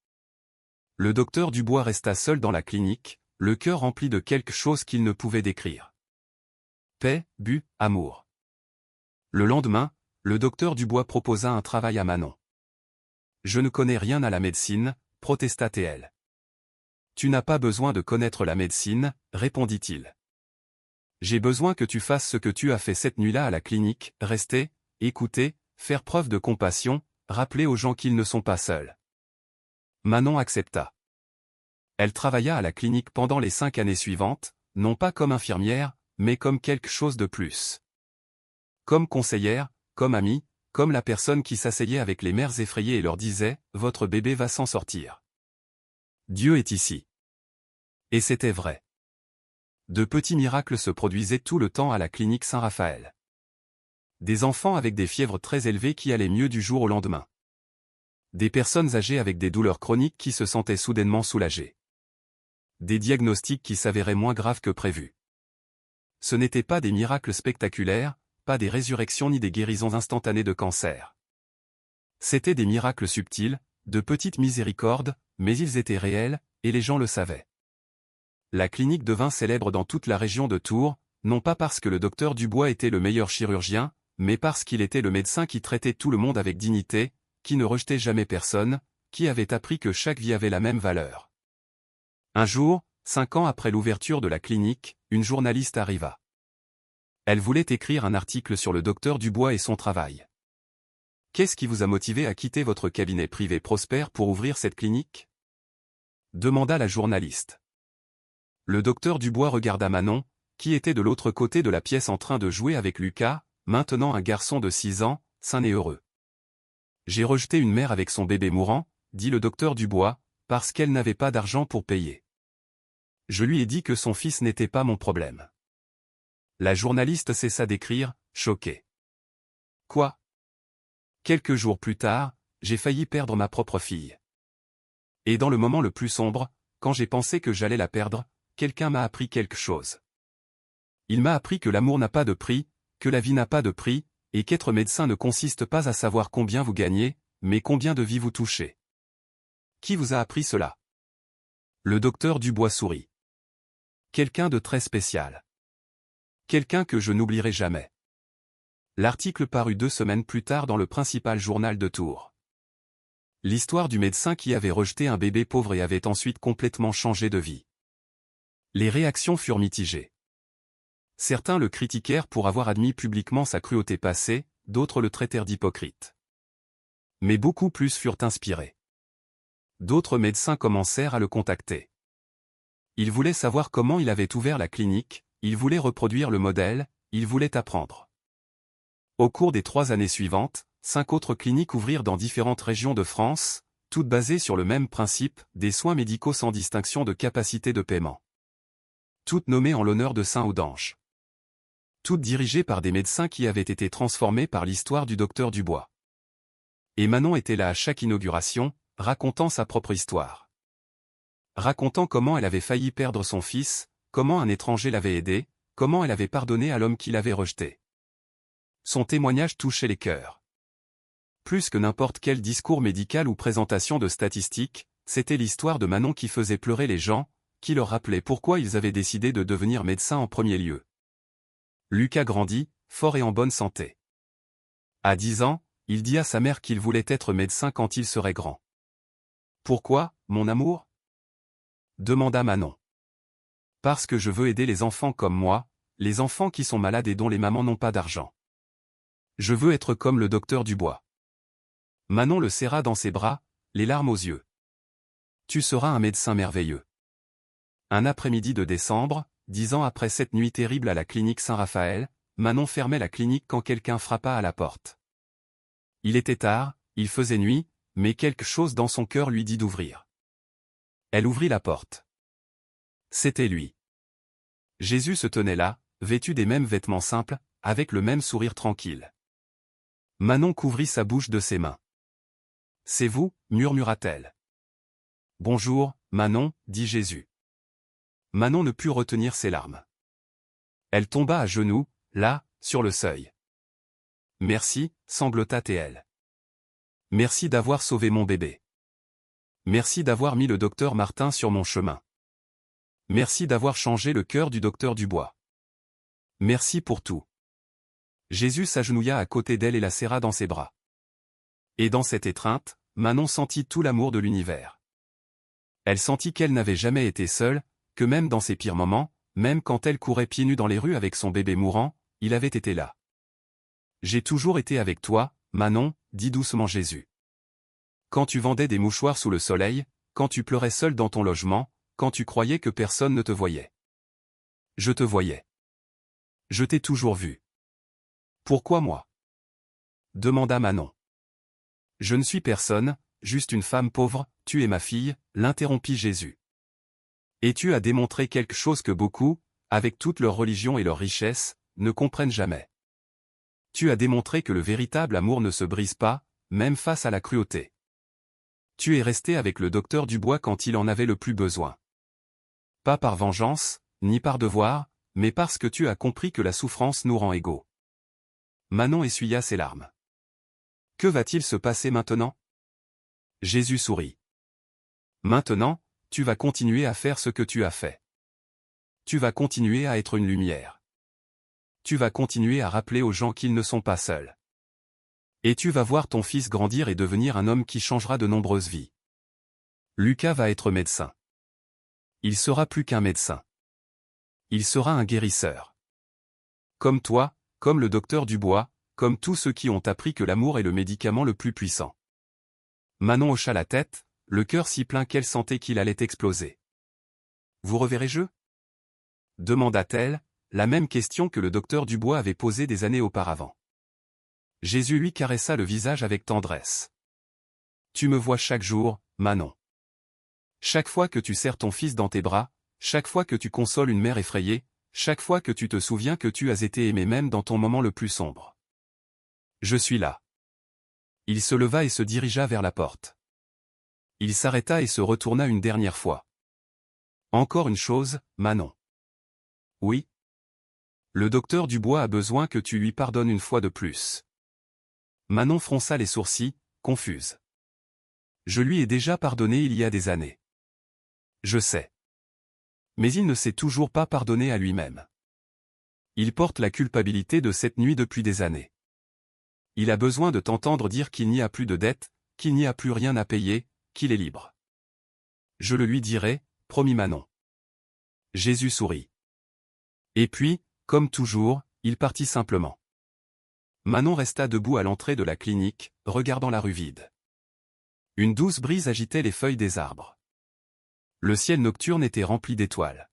Le docteur Dubois resta seul dans la clinique, le cœur rempli de quelque chose qu'il ne pouvait décrire. Paix, but, amour. Le lendemain, le docteur Dubois proposa un travail à Manon. « Je ne connais rien à la médecine, protesta-t-elle. »« Tu n'as pas besoin de connaître la médecine, répondit-il. J'ai besoin que tu fasses ce que tu as fait cette nuit-là à la clinique, rester, écouter, faire preuve de compassion, rappeler aux gens qu'ils ne sont pas seuls. » Manon accepta. Elle travailla à la clinique pendant les 5 années suivantes, non pas comme infirmière, mais comme quelque chose de plus. Comme conseillère, comme amie, comme la personne qui s'asseyait avec les mères effrayées et leur disait « Votre bébé va s'en sortir. Dieu est ici. » Et c'était vrai. De petits miracles se produisaient tout le temps à la clinique Saint-Raphaël. Des enfants avec des fièvres très élevées qui allaient mieux du jour au lendemain. Des personnes âgées avec des douleurs chroniques qui se sentaient soudainement soulagées. Des diagnostics qui s'avéraient moins graves que prévu. Ce n'étaient pas des miracles spectaculaires, pas des résurrections ni des guérisons instantanées de cancer. C'étaient des miracles subtils, de petites miséricordes, mais ils étaient réels, et les gens le savaient. La clinique devint célèbre dans toute la région de Tours, non pas parce que le docteur Dubois était le meilleur chirurgien, mais parce qu'il était le médecin qui traitait tout le monde avec dignité, qui ne rejetait jamais personne, qui avait appris que chaque vie avait la même valeur. Un jour, 5 ans après l'ouverture de la clinique, une journaliste arriva. Elle voulait écrire un article sur le docteur Dubois et son travail. « Qu'est-ce qui vous a motivé à quitter votre cabinet privé prospère pour ouvrir cette clinique ?» demanda la journaliste. Le docteur Dubois regarda Manon, qui était de l'autre côté de la pièce en train de jouer avec Lucas, maintenant un garçon de 6 ans, sain et heureux. « J'ai rejeté une mère avec son bébé mourant, dit le docteur Dubois, parce qu'elle n'avait pas d'argent pour payer. Je lui ai dit que son fils n'était pas mon problème. » La journaliste cessa d'écrire, choquée. « Quoi ? Quelques jours plus tard, j'ai failli perdre ma propre fille. Et dans le moment le plus sombre, quand j'ai pensé que j'allais la perdre, quelqu'un m'a appris quelque chose. Il m'a appris que l'amour n'a pas de prix, que la vie n'a pas de prix, et qu'être médecin ne consiste pas à savoir combien vous gagnez, mais combien de vies vous touchez. Qui vous a appris cela ? » Le docteur Dubois sourit. « Quelqu'un de très spécial. Quelqu'un que je n'oublierai jamais. » L'article parut 2 semaines plus tard dans le principal journal de Tours. L'histoire du médecin qui avait rejeté un bébé pauvre et avait ensuite complètement changé de vie. Les réactions furent mitigées. Certains le critiquèrent pour avoir admis publiquement sa cruauté passée, d'autres le traitèrent d'hypocrite. Mais beaucoup plus furent inspirés. D'autres médecins commencèrent à le contacter. Ils voulaient savoir comment il avait ouvert la clinique, ils voulaient reproduire le modèle, ils voulaient apprendre. Au cours des 3 années suivantes, 5 autres cliniques ouvrirent dans différentes régions de France, toutes basées sur le même principe, des soins médicaux sans distinction de capacité de paiement. Toutes nommées en l'honneur de Saint Audange. Toutes dirigées par des médecins qui avaient été transformés par l'histoire du docteur Dubois. Et Manon était là à chaque inauguration, racontant sa propre histoire. Racontant comment elle avait failli perdre son fils, comment un étranger l'avait aidé, comment elle avait pardonné à l'homme qui l'avait rejeté. Son témoignage touchait les cœurs. Plus que n'importe quel discours médical ou présentation de statistiques, c'était l'histoire de Manon qui faisait pleurer les gens, qui leur rappelait pourquoi ils avaient décidé de devenir médecins en premier lieu. Lucas grandit, fort et en bonne santé. À 10 ans, il dit à sa mère qu'il voulait être médecin quand il serait grand. Pourquoi, mon amour? Demanda Manon. Parce que je veux aider les enfants comme moi, les enfants qui sont malades et dont les mamans n'ont pas d'argent. Je veux être comme le docteur Dubois. Manon le serra dans ses bras, les larmes aux yeux. Tu seras un médecin merveilleux. Un après-midi de décembre, 10 ans après cette nuit terrible à la clinique Saint-Raphaël, Manon fermait la clinique quand quelqu'un frappa à la porte. Il était tard, il faisait nuit, mais quelque chose dans son cœur lui dit d'ouvrir. Elle ouvrit la porte. C'était lui. Jésus se tenait là, vêtu des mêmes vêtements simples, avec le même sourire tranquille. Manon couvrit sa bouche de ses mains. « C'est vous, murmura-t-elle. »« Bonjour, Manon, dit Jésus. » Manon ne put retenir ses larmes. Elle tomba à genoux, là, sur le seuil. « Merci, sanglota-t-elle. Merci d'avoir sauvé mon bébé. Merci d'avoir mis le docteur Martin sur mon chemin. Merci d'avoir changé le cœur du docteur Dubois. Merci pour tout. » Jésus s'agenouilla à côté d'elle et la serra dans ses bras. Et dans cette étreinte, Manon sentit tout l'amour de l'univers. Elle sentit qu'elle n'avait jamais été seule, que même dans ses pires moments, même quand elle courait pieds nus dans les rues avec son bébé mourant, il avait été là. « J'ai toujours été avec toi, Manon, dit doucement Jésus. Quand tu vendais des mouchoirs sous le soleil, quand tu pleurais seule dans ton logement, quand tu croyais que personne ne te voyait. Je te voyais. Je t'ai toujours vu. Pourquoi moi? Demanda Manon. Je ne suis personne, juste une femme pauvre, tu es ma fille, l'interrompit Jésus. Et tu as démontré quelque chose que beaucoup, avec toute leur religion et leur richesse, ne comprennent jamais. Tu as démontré que le véritable amour ne se brise pas, même face à la cruauté. Tu es resté avec le docteur Dubois quand il en avait le plus besoin. Pas par vengeance, ni par devoir, mais parce que tu as compris que la souffrance nous rend égaux. Manon essuya ses larmes. Que va-t-il se passer maintenant? Jésus sourit. Maintenant, tu vas continuer à faire ce que tu as fait. Tu vas continuer à être une lumière. Tu vas continuer à rappeler aux gens qu'ils ne sont pas seuls. Et tu vas voir ton fils grandir et devenir un homme qui changera de nombreuses vies. Lucas va être médecin. Il sera plus qu'un médecin. Il sera un guérisseur. Comme toi, comme le docteur Dubois, comme tous ceux qui ont appris que l'amour est le médicament le plus puissant. Manon hocha la tête, le cœur si plein qu'elle sentait qu'il allait exploser. Vous reverrai-je? Demanda-t-elle, la même question que le docteur Dubois avait posée des années auparavant. Jésus lui caressa le visage avec tendresse. Tu me vois chaque jour, Manon. Chaque fois que tu serres ton fils dans tes bras, chaque fois que tu consoles une mère effrayée, chaque fois que tu te souviens que tu as été aimé même dans ton moment le plus sombre. Je suis là. Il se leva et se dirigea vers la porte. Il s'arrêta et se retourna une dernière fois. Encore une chose, Manon. Oui. Le docteur Dubois a besoin que tu lui pardonnes une fois de plus. Manon fronça les sourcils, confuse. Je lui ai déjà pardonné il y a des années. Je sais. Mais il ne s'est toujours pas pardonné à lui-même. Il porte la culpabilité de cette nuit depuis des années. Il a besoin de t'entendre dire qu'il n'y a plus de dette, qu'il n'y a plus rien à payer, qu'il est libre. Je le lui dirai, promit Manon. Jésus sourit. Et puis, comme toujours, il partit simplement. Manon resta debout à l'entrée de la clinique, regardant la rue vide. Une douce brise agitait les feuilles des arbres. Le ciel nocturne était rempli d'étoiles.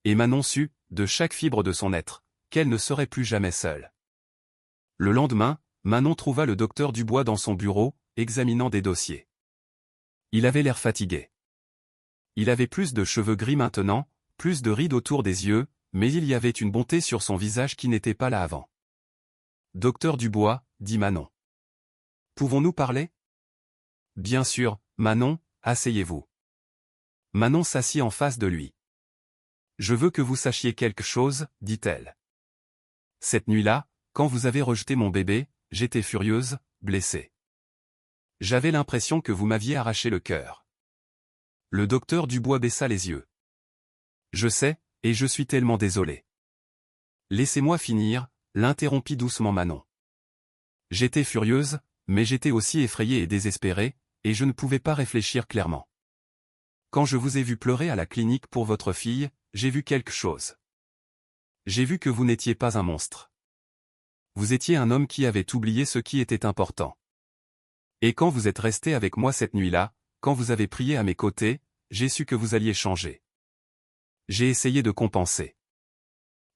Et Manon sut, de chaque fibre de son être, qu'elle ne serait plus jamais seule. Le lendemain, Manon trouva le docteur Dubois dans son bureau, examinant des dossiers. Il avait l'air fatigué. Il avait plus de cheveux gris maintenant, plus de rides autour des yeux, mais il y avait une bonté sur son visage qui n'était pas là avant. « Docteur Dubois, dit Manon. Pouvons-nous parler? Bien sûr, Manon, asseyez-vous. Manon s'assit en face de lui. Je veux que vous sachiez quelque chose, dit-elle. Cette nuit-là, quand vous avez rejeté mon bébé, j'étais furieuse, blessée. J'avais l'impression que vous m'aviez arraché le cœur. Le docteur Dubois baissa les yeux. Je sais, et je suis tellement désolé. Laissez-moi finir, l'interrompit doucement Manon. J'étais furieuse, mais j'étais aussi effrayée et désespérée, et je ne pouvais pas réfléchir clairement. Quand je vous ai vu pleurer à la clinique pour votre fille, j'ai vu quelque chose. J'ai vu que vous n'étiez pas un monstre. Vous étiez un homme qui avait oublié ce qui était important. Et quand vous êtes resté avec moi cette nuit-là, quand vous avez prié à mes côtés, j'ai su que vous alliez changer. J'ai essayé de compenser.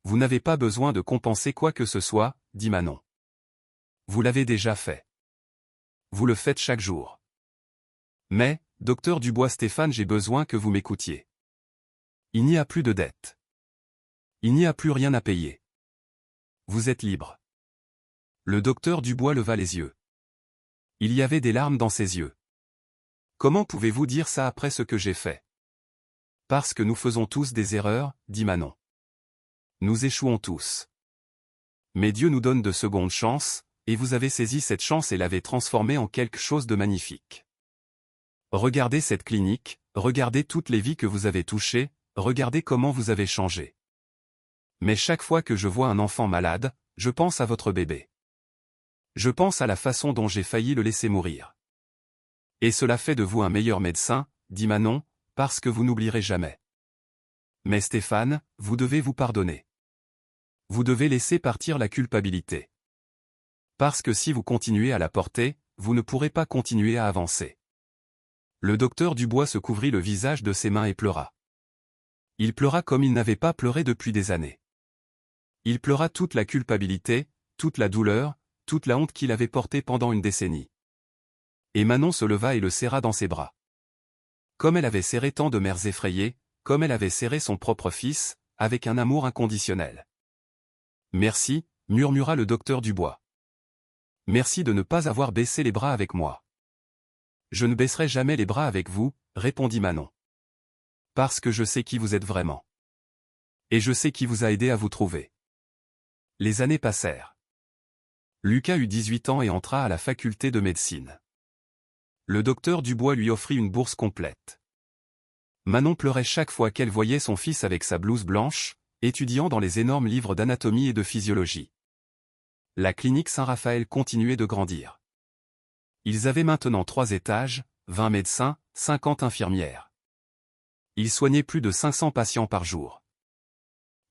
Vous n'avez pas besoin de compenser quoi que ce soit, dit Manon. Vous l'avez déjà fait. Vous le faites chaque jour. Mais, docteur Dubois Stéphane, j'ai besoin que vous m'écoutiez. Il n'y a plus de dette. Il n'y a plus rien à payer. Vous êtes libre. Le docteur Dubois leva les yeux. Il y avait des larmes dans ses yeux. Comment pouvez-vous dire ça après ce que j'ai fait? Parce que nous faisons tous des erreurs, dit Manon. Nous échouons tous. Mais Dieu nous donne de secondes chances, et vous avez saisi cette chance et l'avez transformée en quelque chose de magnifique. Regardez cette clinique, regardez toutes les vies que vous avez touchées, regardez comment vous avez changé. Mais chaque fois que je vois un enfant malade, je pense à votre bébé. Je pense à la façon dont j'ai failli le laisser mourir. Et cela fait de vous un meilleur médecin, dit Manon, parce que vous n'oublierez jamais. Mais Stéphane, vous devez vous pardonner. Vous devez laisser partir la culpabilité. Parce que si vous continuez à la porter, vous ne pourrez pas continuer à avancer. Le docteur Dubois se couvrit le visage de ses mains et pleura. Il pleura comme il n'avait pas pleuré depuis des années. Il pleura toute la culpabilité, toute la douleur, toute la honte qu'il avait portée pendant une décennie. Et Manon se leva et le serra dans ses bras. Comme elle avait serré tant de mères effrayées, comme elle avait serré son propre fils, avec un amour inconditionnel. Merci, murmura le docteur Dubois. Merci de ne pas avoir baissé les bras avec moi. Je ne baisserai jamais les bras avec vous, répondit Manon. Parce que je sais qui vous êtes vraiment. Et je sais qui vous a aidé à vous trouver. Les années passèrent. Lucas eut 18 ans et entra à la faculté de médecine. Le docteur Dubois lui offrit une bourse complète. Manon pleurait chaque fois qu'elle voyait son fils avec sa blouse blanche, étudiant dans les énormes livres d'anatomie et de physiologie. La clinique Saint-Raphaël continuait de grandir. Ils avaient maintenant 3 étages, 20 médecins, 50 infirmières. Ils soignaient plus de 500 patients par jour.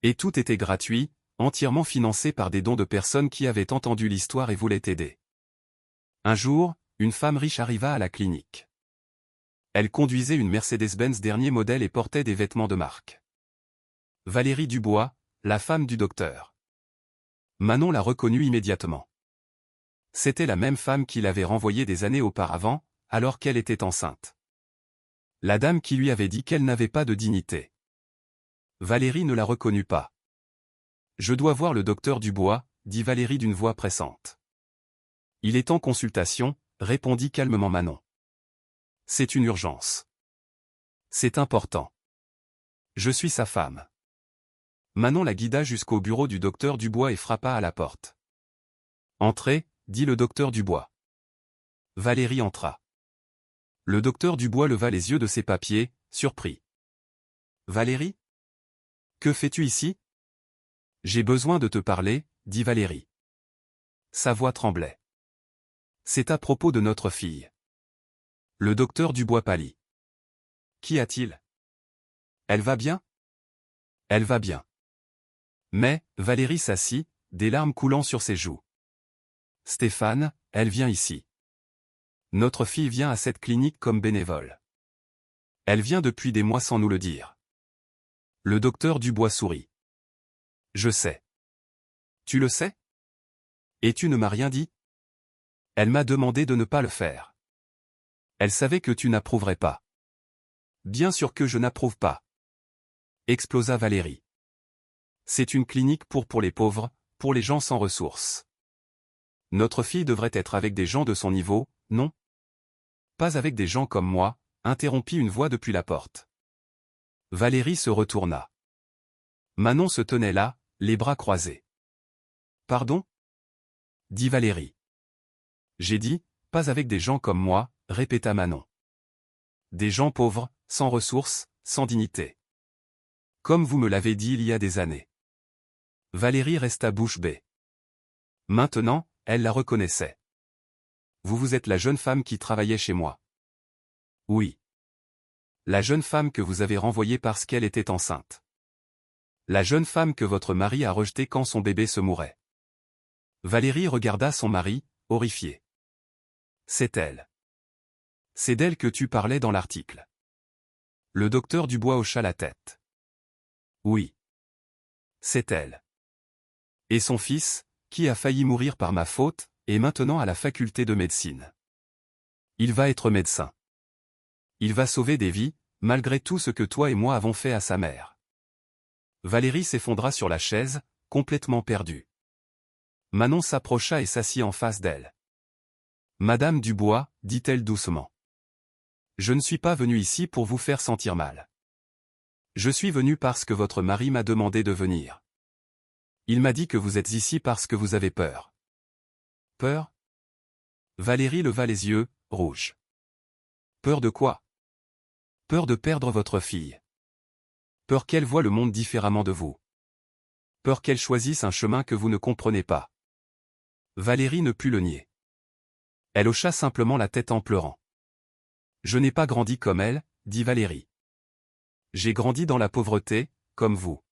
Et tout était gratuit, entièrement financé par des dons de personnes qui avaient entendu l'histoire et voulaient aider. Un jour, une femme riche arriva à la clinique. Elle conduisait une Mercedes-Benz dernier modèle et portait des vêtements de marque. Valérie Dubois, la femme du docteur. Manon la reconnut immédiatement. C'était la même femme qui l'avait renvoyée des années auparavant, alors qu'elle était enceinte. La dame qui lui avait dit qu'elle n'avait pas de dignité. Valérie ne la reconnut pas. Je dois voir le docteur Dubois, dit Valérie d'une voix pressante. Il est en consultation, répondit calmement Manon. C'est une urgence. C'est important. Je suis sa femme. Manon la guida jusqu'au bureau du docteur Dubois et frappa à la porte. Entrez, dit le docteur Dubois. Valérie entra. Le docteur Dubois leva les yeux de ses papiers, surpris. Valérie? Que fais-tu ici? J'ai besoin de te parler, dit Valérie. Sa voix tremblait. C'est à propos de notre fille. Le docteur Dubois pâlit. Qu'y a-t-il? Elle va bien? Elle va bien. Mais, Valérie s'assit, des larmes coulant sur ses joues. Stéphane, elle vient ici. Notre fille vient à cette clinique comme bénévole. Elle vient depuis des mois sans nous le dire. Le docteur Dubois sourit. Je sais. Tu le sais? Et tu ne m'as rien dit? Elle m'a demandé de ne pas le faire. Elle savait que tu n'approuverais pas. Bien sûr que je n'approuve pas. Explosa Valérie. C'est une clinique pour les pauvres, pour les gens sans ressources. Notre fille devrait être avec des gens de son niveau, non? Pas avec des gens comme moi, interrompit une voix depuis la porte. Valérie se retourna. Manon se tenait là, les bras croisés. Pardon? Dit Valérie. J'ai dit, pas avec des gens comme moi, répéta Manon. Des gens pauvres, sans ressources, sans dignité. Comme vous me l'avez dit il y a des années. Valérie resta bouche bée. Maintenant, elle la reconnaissait. Vous êtes la jeune femme qui travaillait chez moi. Oui. La jeune femme que vous avez renvoyée parce qu'elle était enceinte. La jeune femme que votre mari a rejetée quand son bébé se mourait. Valérie regarda son mari, horrifiée. C'est elle. C'est d'elle que tu parlais dans l'article. Le docteur Dubois hocha la tête. Oui. C'est elle. Et son fils, qui a failli mourir par ma faute, est maintenant à la faculté de médecine. Il va être médecin. Il va sauver des vies, malgré tout ce que toi et moi avons fait à sa mère. Valérie s'effondra sur la chaise, complètement perdue. Manon s'approcha et s'assit en face d'elle. Madame Dubois, dit-elle doucement. Je ne suis pas venue ici pour vous faire sentir mal. Je suis venue parce que votre mari m'a demandé de venir. Il m'a dit que vous êtes ici parce que vous avez peur. Peur? Valérie leva les yeux, rouge. Peur de quoi? Peur de perdre votre fille. Peur qu'elle voie le monde différemment de vous. Peur qu'elle choisisse un chemin que vous ne comprenez pas. Valérie ne put le nier. Elle hocha simplement la tête en pleurant. Je n'ai pas grandi comme elle, dit Valérie. J'ai grandi dans la pauvreté, comme vous.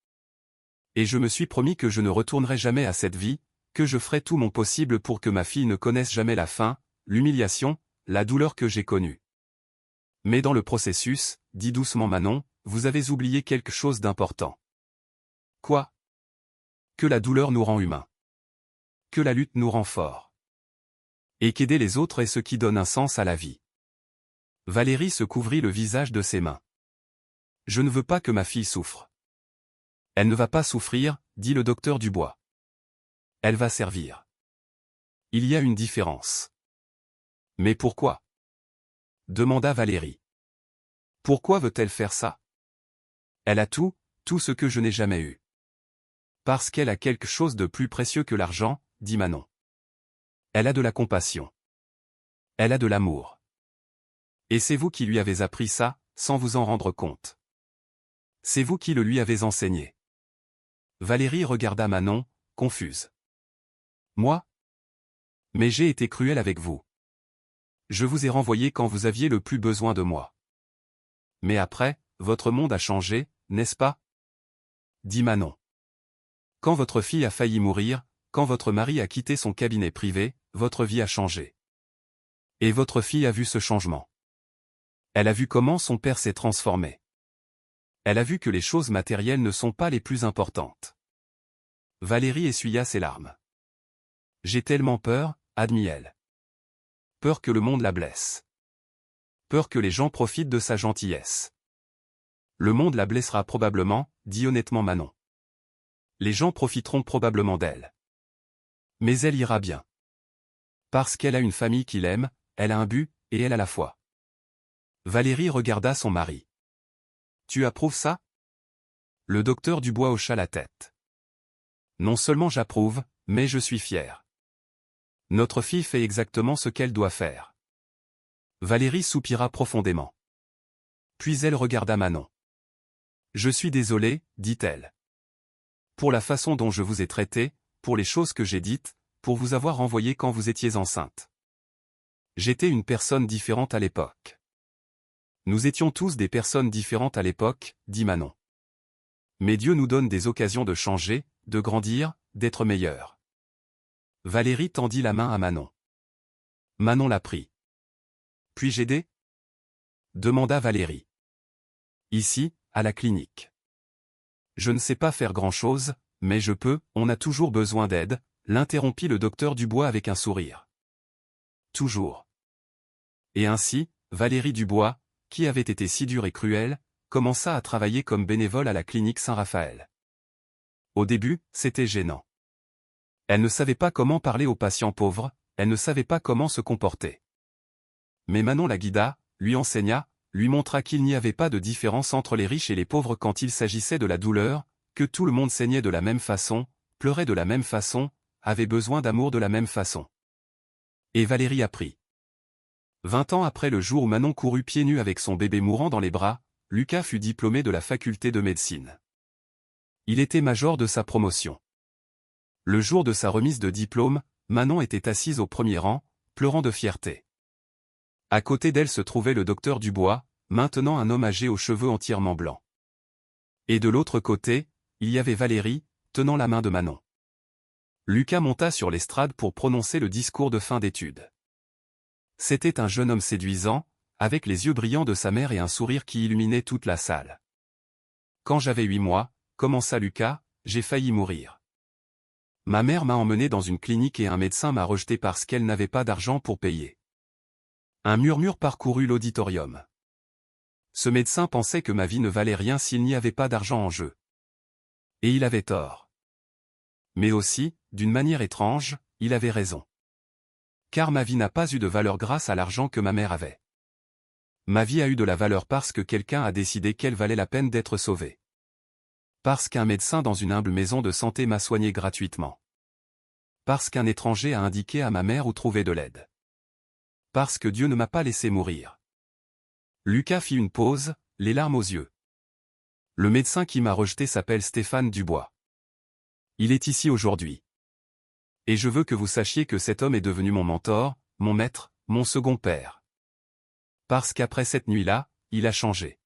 Et je me suis promis que je ne retournerai jamais à cette vie, que je ferai tout mon possible pour que ma fille ne connaisse jamais la faim, l'humiliation, la douleur que j'ai connue. Mais dans le processus, dit doucement Manon, vous avez oublié quelque chose d'important. Quoi? Que la douleur nous rend humains. Que la lutte nous rend forts. Et qu'aider les autres est ce qui donne un sens à la vie. Valérie se couvrit le visage de ses mains. Je ne veux pas que ma fille souffre. Elle ne va pas souffrir, dit le docteur Dubois. Elle va servir. Il y a une différence. Mais pourquoi? Demanda Valérie. Pourquoi veut-elle faire ça? Elle a tout ce que je n'ai jamais eu. Parce qu'elle a quelque chose de plus précieux que l'argent, dit Manon. Elle a de la compassion. Elle a de l'amour. Et c'est vous qui lui avez appris ça, sans vous en rendre compte. C'est vous qui le lui avez enseigné. Valérie regarda Manon, confuse. Moi? Mais j'ai été cruelle avec vous. Je vous ai renvoyé quand vous aviez le plus besoin de moi. Mais après, votre monde a changé, n'est-ce pas? Dit Manon. Quand votre fille a failli mourir, quand votre mari a quitté son cabinet privé, votre vie a changé. Et votre fille a vu ce changement. Elle a vu comment son père s'est transformé. Elle a vu que les choses matérielles ne sont pas les plus importantes. Valérie essuya ses larmes. J'ai tellement peur, admit-elle. Peur que le monde la blesse. Peur que les gens profitent de sa gentillesse. Le monde la blessera probablement, dit honnêtement Manon. Les gens profiteront probablement d'elle. Mais elle ira bien. Parce qu'elle a une famille qui l'aime, elle a un but, et elle a la foi. Valérie regarda son mari. Tu approuves ça? Le docteur Dubois hocha la tête. Non seulement j'approuve, mais je suis fier. Notre fille fait exactement ce qu'elle doit faire. Valérie soupira profondément. Puis elle regarda Manon. Je suis désolée, dit-elle. Pour la façon dont je vous ai traité, pour les choses que j'ai dites, pour vous avoir renvoyé quand vous étiez enceinte. J'étais une personne différente à l'époque. Nous étions tous des personnes différentes à l'époque, dit Manon. Mais Dieu nous donne des occasions de changer, de grandir, d'être meilleurs. Valérie tendit la main à Manon. Manon la prit. Puis-je aider? Demanda Valérie. Ici, à la clinique. Je ne sais pas faire grand-chose, mais je peux, on a toujours besoin d'aide, l'interrompit le docteur Dubois avec un sourire. Toujours. Et ainsi, Valérie Dubois, qui avait été si dure et cruelle, commença à travailler comme bénévole à la clinique Saint-Raphaël. Au début, c'était gênant. Elle ne savait pas comment parler aux patients pauvres, elle ne savait pas comment se comporter. Mais Manon la guida, lui enseigna, lui montra qu'il n'y avait pas de différence entre les riches et les pauvres quand il s'agissait de la douleur, que tout le monde saignait de la même façon, pleurait de la même façon, avait besoin d'amour de la même façon. Et Valérie apprit. 20 ans après le jour où Manon courut pieds nus avec son bébé mourant dans les bras, Lucas fut diplômé de la faculté de médecine. Il était major de sa promotion. Le jour de sa remise de diplôme, Manon était assise au premier rang, pleurant de fierté. À côté d'elle se trouvait le docteur Dubois, maintenant un homme âgé aux cheveux entièrement blancs. Et de l'autre côté, il y avait Valérie, tenant la main de Manon. Lucas monta sur l'estrade pour prononcer le discours de fin d'études. C'était un jeune homme séduisant, avec les yeux brillants de sa mère et un sourire qui illuminait toute la salle. Quand j'avais 8 mois, commença Lucas, j'ai failli mourir. Ma mère m'a emmené dans une clinique et un médecin m'a rejeté parce qu'elle n'avait pas d'argent pour payer. Un murmure parcourut l'auditorium. Ce médecin pensait que ma vie ne valait rien s'il n'y avait pas d'argent en jeu. Et il avait tort. Mais aussi, d'une manière étrange, il avait raison. Car ma vie n'a pas eu de valeur grâce à l'argent que ma mère avait. Ma vie a eu de la valeur parce que quelqu'un a décidé qu'elle valait la peine d'être sauvée. Parce qu'un médecin dans une humble maison de santé m'a soigné gratuitement. Parce qu'un étranger a indiqué à ma mère où trouver de l'aide. Parce que Dieu ne m'a pas laissé mourir. Lucas fit une pause, les larmes aux yeux. Le médecin qui m'a rejeté s'appelle Stéphane Dubois. Il est ici aujourd'hui. Et je veux que vous sachiez que cet homme est devenu mon mentor, mon maître, mon second père. Parce qu'après cette nuit-là, il a changé.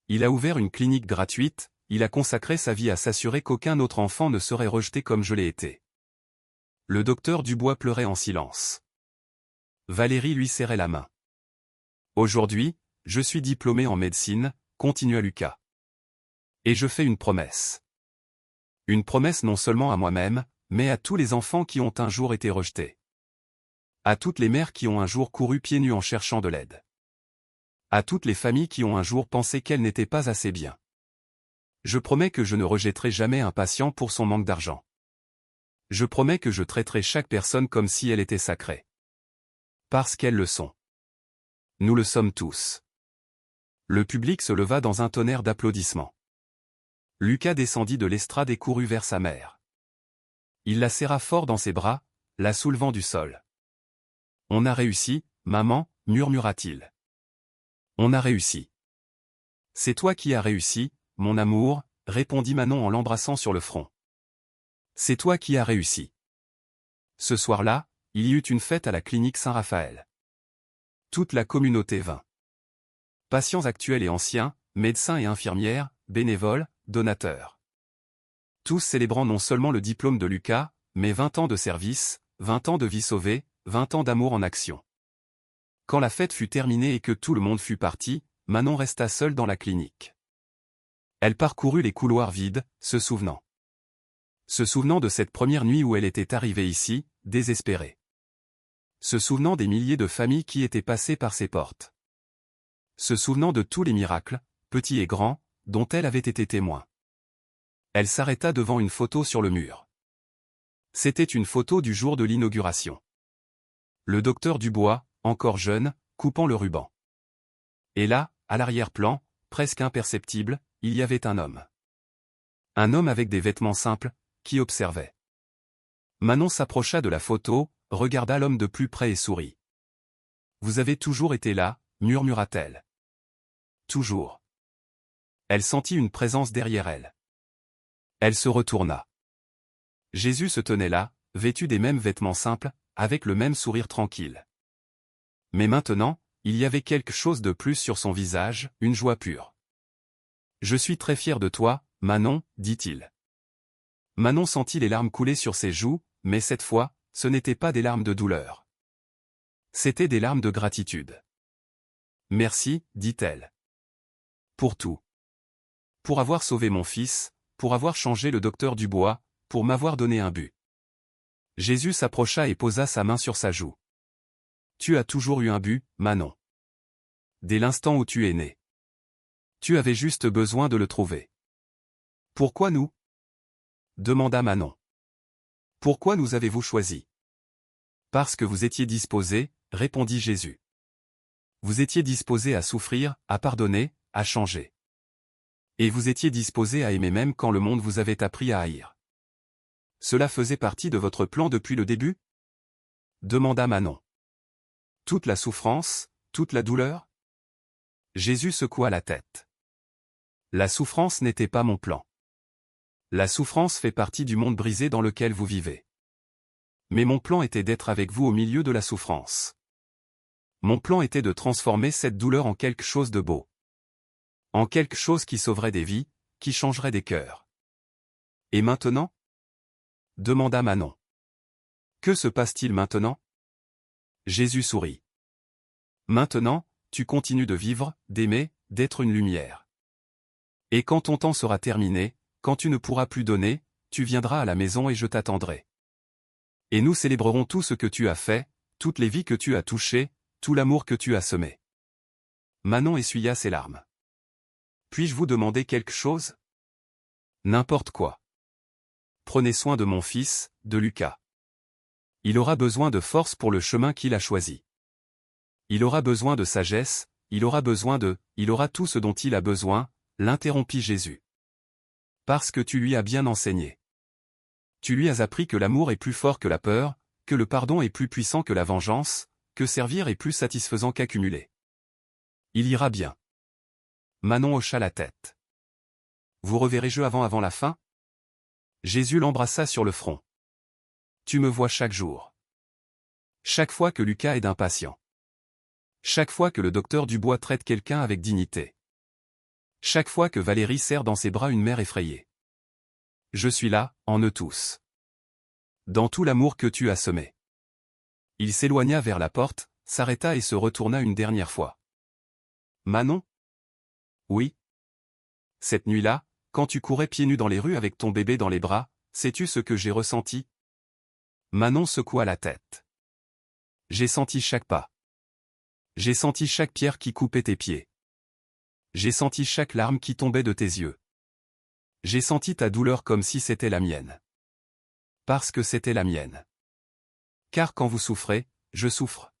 Il a ouvert une clinique gratuite, il a consacré sa vie à s'assurer qu'aucun autre enfant ne serait rejeté comme je l'ai été. Le docteur Dubois pleurait en silence. Valérie lui serrait la main. Aujourd'hui, je suis diplômé en médecine, continua Lucas. Et je fais une promesse. Une promesse non seulement à moi-même, mais à tous les enfants qui ont un jour été rejetés. À toutes les mères qui ont un jour couru pieds nus en cherchant de l'aide. À toutes les familles qui ont un jour pensé qu'elles n'étaient pas assez bien. Je promets que je ne rejetterai jamais un patient pour son manque d'argent. Je promets que je traiterai chaque personne comme si elle était sacrée. Parce qu'elles le sont. Nous le sommes tous. Le public se leva dans un tonnerre d'applaudissements. Lucas descendit de l'estrade et courut vers sa mère. Il la serra fort dans ses bras, la soulevant du sol. « On a réussi, maman, murmura-t-il. On a réussi. C'est toi qui as réussi, mon amour, répondit Manon en l'embrassant sur le front. C'est toi qui as réussi. Ce soir-là, il y eut une fête à la clinique Saint-Raphaël. Toute la communauté vint. Patients actuels et anciens, médecins et infirmières, bénévoles, donateurs. Tous célébrant non seulement le diplôme de Lucas, mais 20 ans de service, 20 ans de vie sauvée, 20 ans d'amour en action. Quand la fête fut terminée et que tout le monde fut parti, Manon resta seule dans la clinique. Elle parcourut les couloirs vides, se souvenant. Se souvenant de cette première nuit où elle était arrivée ici, désespérée. Se souvenant des milliers de familles qui étaient passées par ses portes. Se souvenant de tous les miracles, petits et grands, dont elle avait été témoin. Elle s'arrêta devant une photo sur le mur. C'était une photo du jour de l'inauguration. Le docteur Dubois, encore jeune, coupant le ruban. Et là, à l'arrière-plan, presque imperceptible, il y avait un homme. Un homme avec des vêtements simples, qui observait. Manon s'approcha de la photo, regarda l'homme de plus près et sourit. « Vous avez toujours été là, » murmura-t-elle. « Toujours. » Elle sentit une présence derrière elle. Elle se retourna. Jésus se tenait là, vêtu des mêmes vêtements simples, avec le même sourire tranquille. Mais maintenant, il y avait quelque chose de plus sur son visage, une joie pure. « Je suis très fier de toi, Manon, dit-il. » Manon sentit les larmes couler sur ses joues, mais cette fois, ce n'étaient pas des larmes de douleur. C'étaient des larmes de gratitude. « Merci, dit-elle. Pour tout. Pour avoir sauvé mon fils, pour avoir changé le docteur Dubois, pour m'avoir donné un but. » Jésus s'approcha et posa sa main sur sa joue. « Tu as toujours eu un but, Manon. Dès l'instant où tu es né. Tu avais juste besoin de le trouver. » « Pourquoi nous ?» demanda Manon. « Pourquoi nous avez-vous choisi ?»« Parce que vous étiez disposé, » répondit Jésus. « Vous étiez disposé à souffrir, à pardonner, à changer. Et vous étiez disposé à aimer même quand le monde vous avait appris à haïr. Cela faisait partie de votre plan depuis le début ?» demanda Manon. « Toute la souffrance, toute la douleur ?» Jésus secoua la tête. « La souffrance n'était pas mon plan. La souffrance fait partie du monde brisé dans lequel vous vivez. Mais mon plan était d'être avec vous au milieu de la souffrance. Mon plan était de transformer cette douleur en quelque chose de beau. En quelque chose qui sauverait des vies, qui changerait des cœurs. Et maintenant? Demanda Manon. Que se passe-t-il maintenant? Jésus sourit. Maintenant, tu continues de vivre, d'aimer, d'être une lumière. Et quand ton temps sera terminé, quand tu ne pourras plus donner, tu viendras à la maison et je t'attendrai. Et nous célébrerons tout ce que tu as fait, toutes les vies que tu as touchées, tout l'amour que tu as semé. Manon essuya ses larmes. Puis-je vous demander quelque chose? N'importe quoi. Prenez soin de mon fils, de Lucas. Il aura besoin de force pour le chemin qu'il a choisi. Il aura besoin de sagesse, il aura tout ce dont il a besoin, l'interrompit Jésus. Parce que tu lui as bien enseigné. Tu lui as appris que l'amour est plus fort que la peur, que le pardon est plus puissant que la vengeance, que servir est plus satisfaisant qu'accumuler. Il ira bien. Manon hocha la tête. Vous reverrez-je avant la fin? Jésus l'embrassa sur le front. Tu me vois chaque jour. Chaque fois que Lucas aide un patient. Chaque fois que le docteur Dubois traite quelqu'un avec dignité. Chaque fois que Valérie serre dans ses bras une mère effrayée. Je suis là, en eux tous. Dans tout l'amour que tu as semé. Il s'éloigna vers la porte, s'arrêta et se retourna une dernière fois. Manon? Oui. Cette nuit-là, quand tu courais pieds nus dans les rues avec ton bébé dans les bras, sais-tu ce que j'ai ressenti? Manon secoua la tête. J'ai senti chaque pas. J'ai senti chaque pierre qui coupait tes pieds. J'ai senti chaque larme qui tombait de tes yeux. J'ai senti ta douleur comme si c'était la mienne. Parce que c'était la mienne. Car quand vous souffrez, je souffre.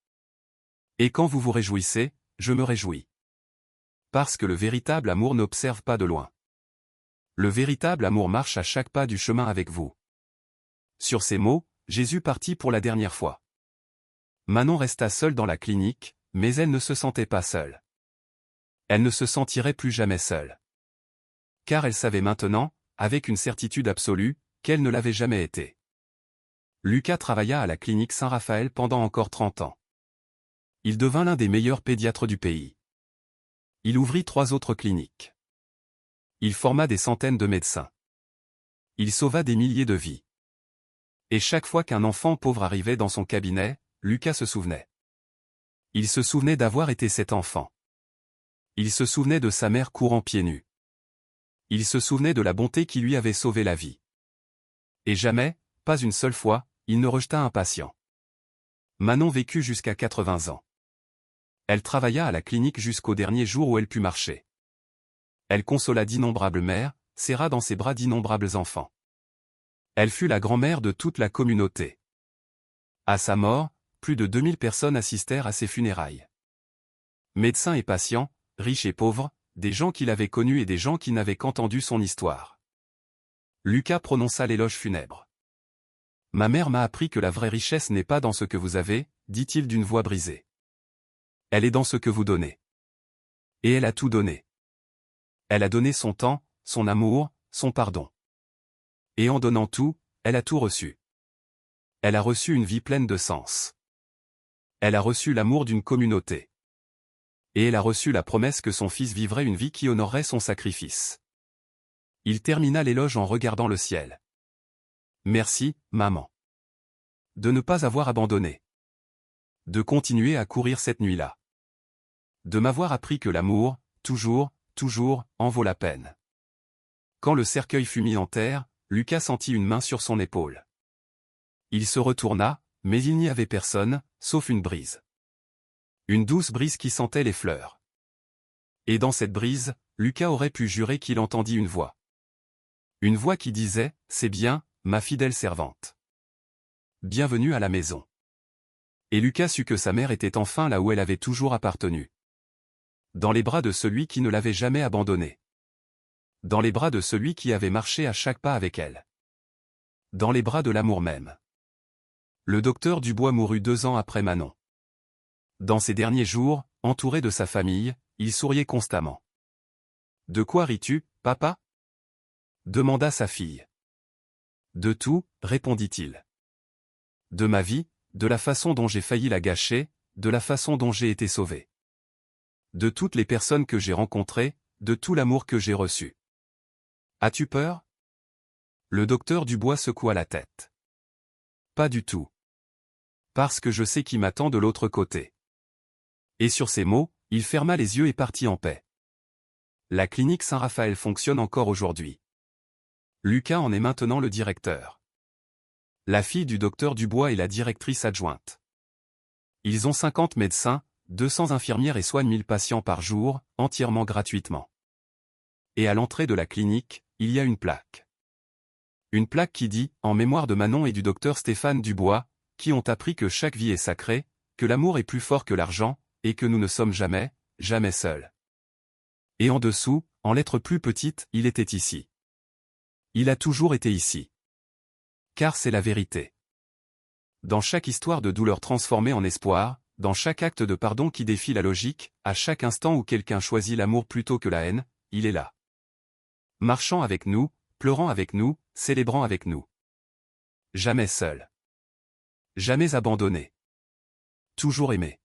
Et quand vous vous réjouissez, je me réjouis. Parce que le véritable amour n'observe pas de loin. Le véritable amour marche à chaque pas du chemin avec vous. Sur ces mots, Jésus partit pour la dernière fois. Manon resta seule dans la clinique, mais elle ne se sentait pas seule. Elle ne se sentirait plus jamais seule. Car elle savait maintenant, avec une certitude absolue, qu'elle ne l'avait jamais été. Lucas travailla à la clinique Saint-Raphaël pendant encore 30 ans. Il devint l'un des meilleurs pédiatres du pays. Il ouvrit 3 autres cliniques. Il forma des centaines de médecins. Il sauva des milliers de vies. Et chaque fois qu'un enfant pauvre arrivait dans son cabinet, Lucas se souvenait. Il se souvenait d'avoir été cet enfant. Il se souvenait de sa mère courant pieds nus. Il se souvenait de la bonté qui lui avait sauvé la vie. Et jamais, pas une seule fois, il ne rejeta un patient. Manon vécut jusqu'à 80 ans. Elle travailla à la clinique jusqu'au dernier jour où elle put marcher. Elle consola d'innombrables mères, serra dans ses bras d'innombrables enfants. Elle fut la grand-mère de toute la communauté. À sa mort, plus de 2000 personnes assistèrent à ses funérailles. Médecins et patients, riches et pauvres, des gens qu'il avait connus et des gens qui n'avaient qu'entendu son histoire. Lucas prononça l'éloge funèbre. Ma mère m'a appris que la vraie richesse n'est pas dans ce que vous avez, dit-il d'une voix brisée. Elle est dans ce que vous donnez. Et elle a tout donné. Elle a donné son temps, son amour, son pardon. Et en donnant tout, elle a tout reçu. Elle a reçu une vie pleine de sens. Elle a reçu l'amour d'une communauté. Et elle a reçu la promesse que son fils vivrait une vie qui honorerait son sacrifice. Il termina l'éloge en regardant le ciel. Merci, maman. De ne pas avoir abandonné. De continuer à courir cette nuit-là. De m'avoir appris que l'amour, toujours, en vaut la peine. Quand le cercueil fut mis en terre, Lucas sentit une main sur son épaule. Il se retourna, mais il n'y avait personne, sauf une brise. Une douce brise qui sentait les fleurs. Et dans cette brise, Lucas aurait pu jurer qu'il entendit une voix. Une voix qui disait « C'est bien, ma fidèle servante. Bienvenue à la maison. » Et Lucas sut que sa mère était enfin là où elle avait toujours appartenu. Dans les bras de celui qui ne l'avait jamais abandonnée. Dans les bras de celui qui avait marché à chaque pas avec elle. Dans les bras de l'amour même. Le docteur Dubois mourut 2 ans après Manon. Dans ses derniers jours, entouré de sa famille, il souriait constamment. « De quoi ris-tu, papa » demanda sa fille. « De tout, répondit-il. De ma vie, de la façon dont j'ai failli la gâcher, de la façon dont j'ai été sauvé. De toutes les personnes que j'ai rencontrées, de tout l'amour que j'ai reçu. As-tu peur? Le docteur Dubois secoua la tête. Pas du tout. Parce que je sais qui m'attend de l'autre côté. Et sur ces mots, il ferma les yeux et partit en paix. La clinique Saint-Raphaël fonctionne encore aujourd'hui. Lucas en est maintenant le directeur. La fille du docteur Dubois est la directrice adjointe. Ils ont 50 médecins, 200 infirmières et soignent 1000 patients par jour, entièrement gratuitement. Et à l'entrée de la clinique, il y a une plaque. Une plaque qui dit « En mémoire de Manon et du docteur Stéphane Dubois, qui ont appris que chaque vie est sacrée, que l'amour est plus fort que l'argent, et que nous ne sommes jamais, jamais seuls. » Et en dessous, en lettres plus petites, il était ici. Il a toujours été ici. Car c'est la vérité. Dans chaque histoire de douleur transformée en espoir, dans chaque acte de pardon qui défie la logique, à chaque instant où quelqu'un choisit l'amour plutôt que la haine, il est là. Marchant avec nous, pleurant avec nous, célébrant avec nous. Jamais seul. Jamais abandonné. Toujours aimé.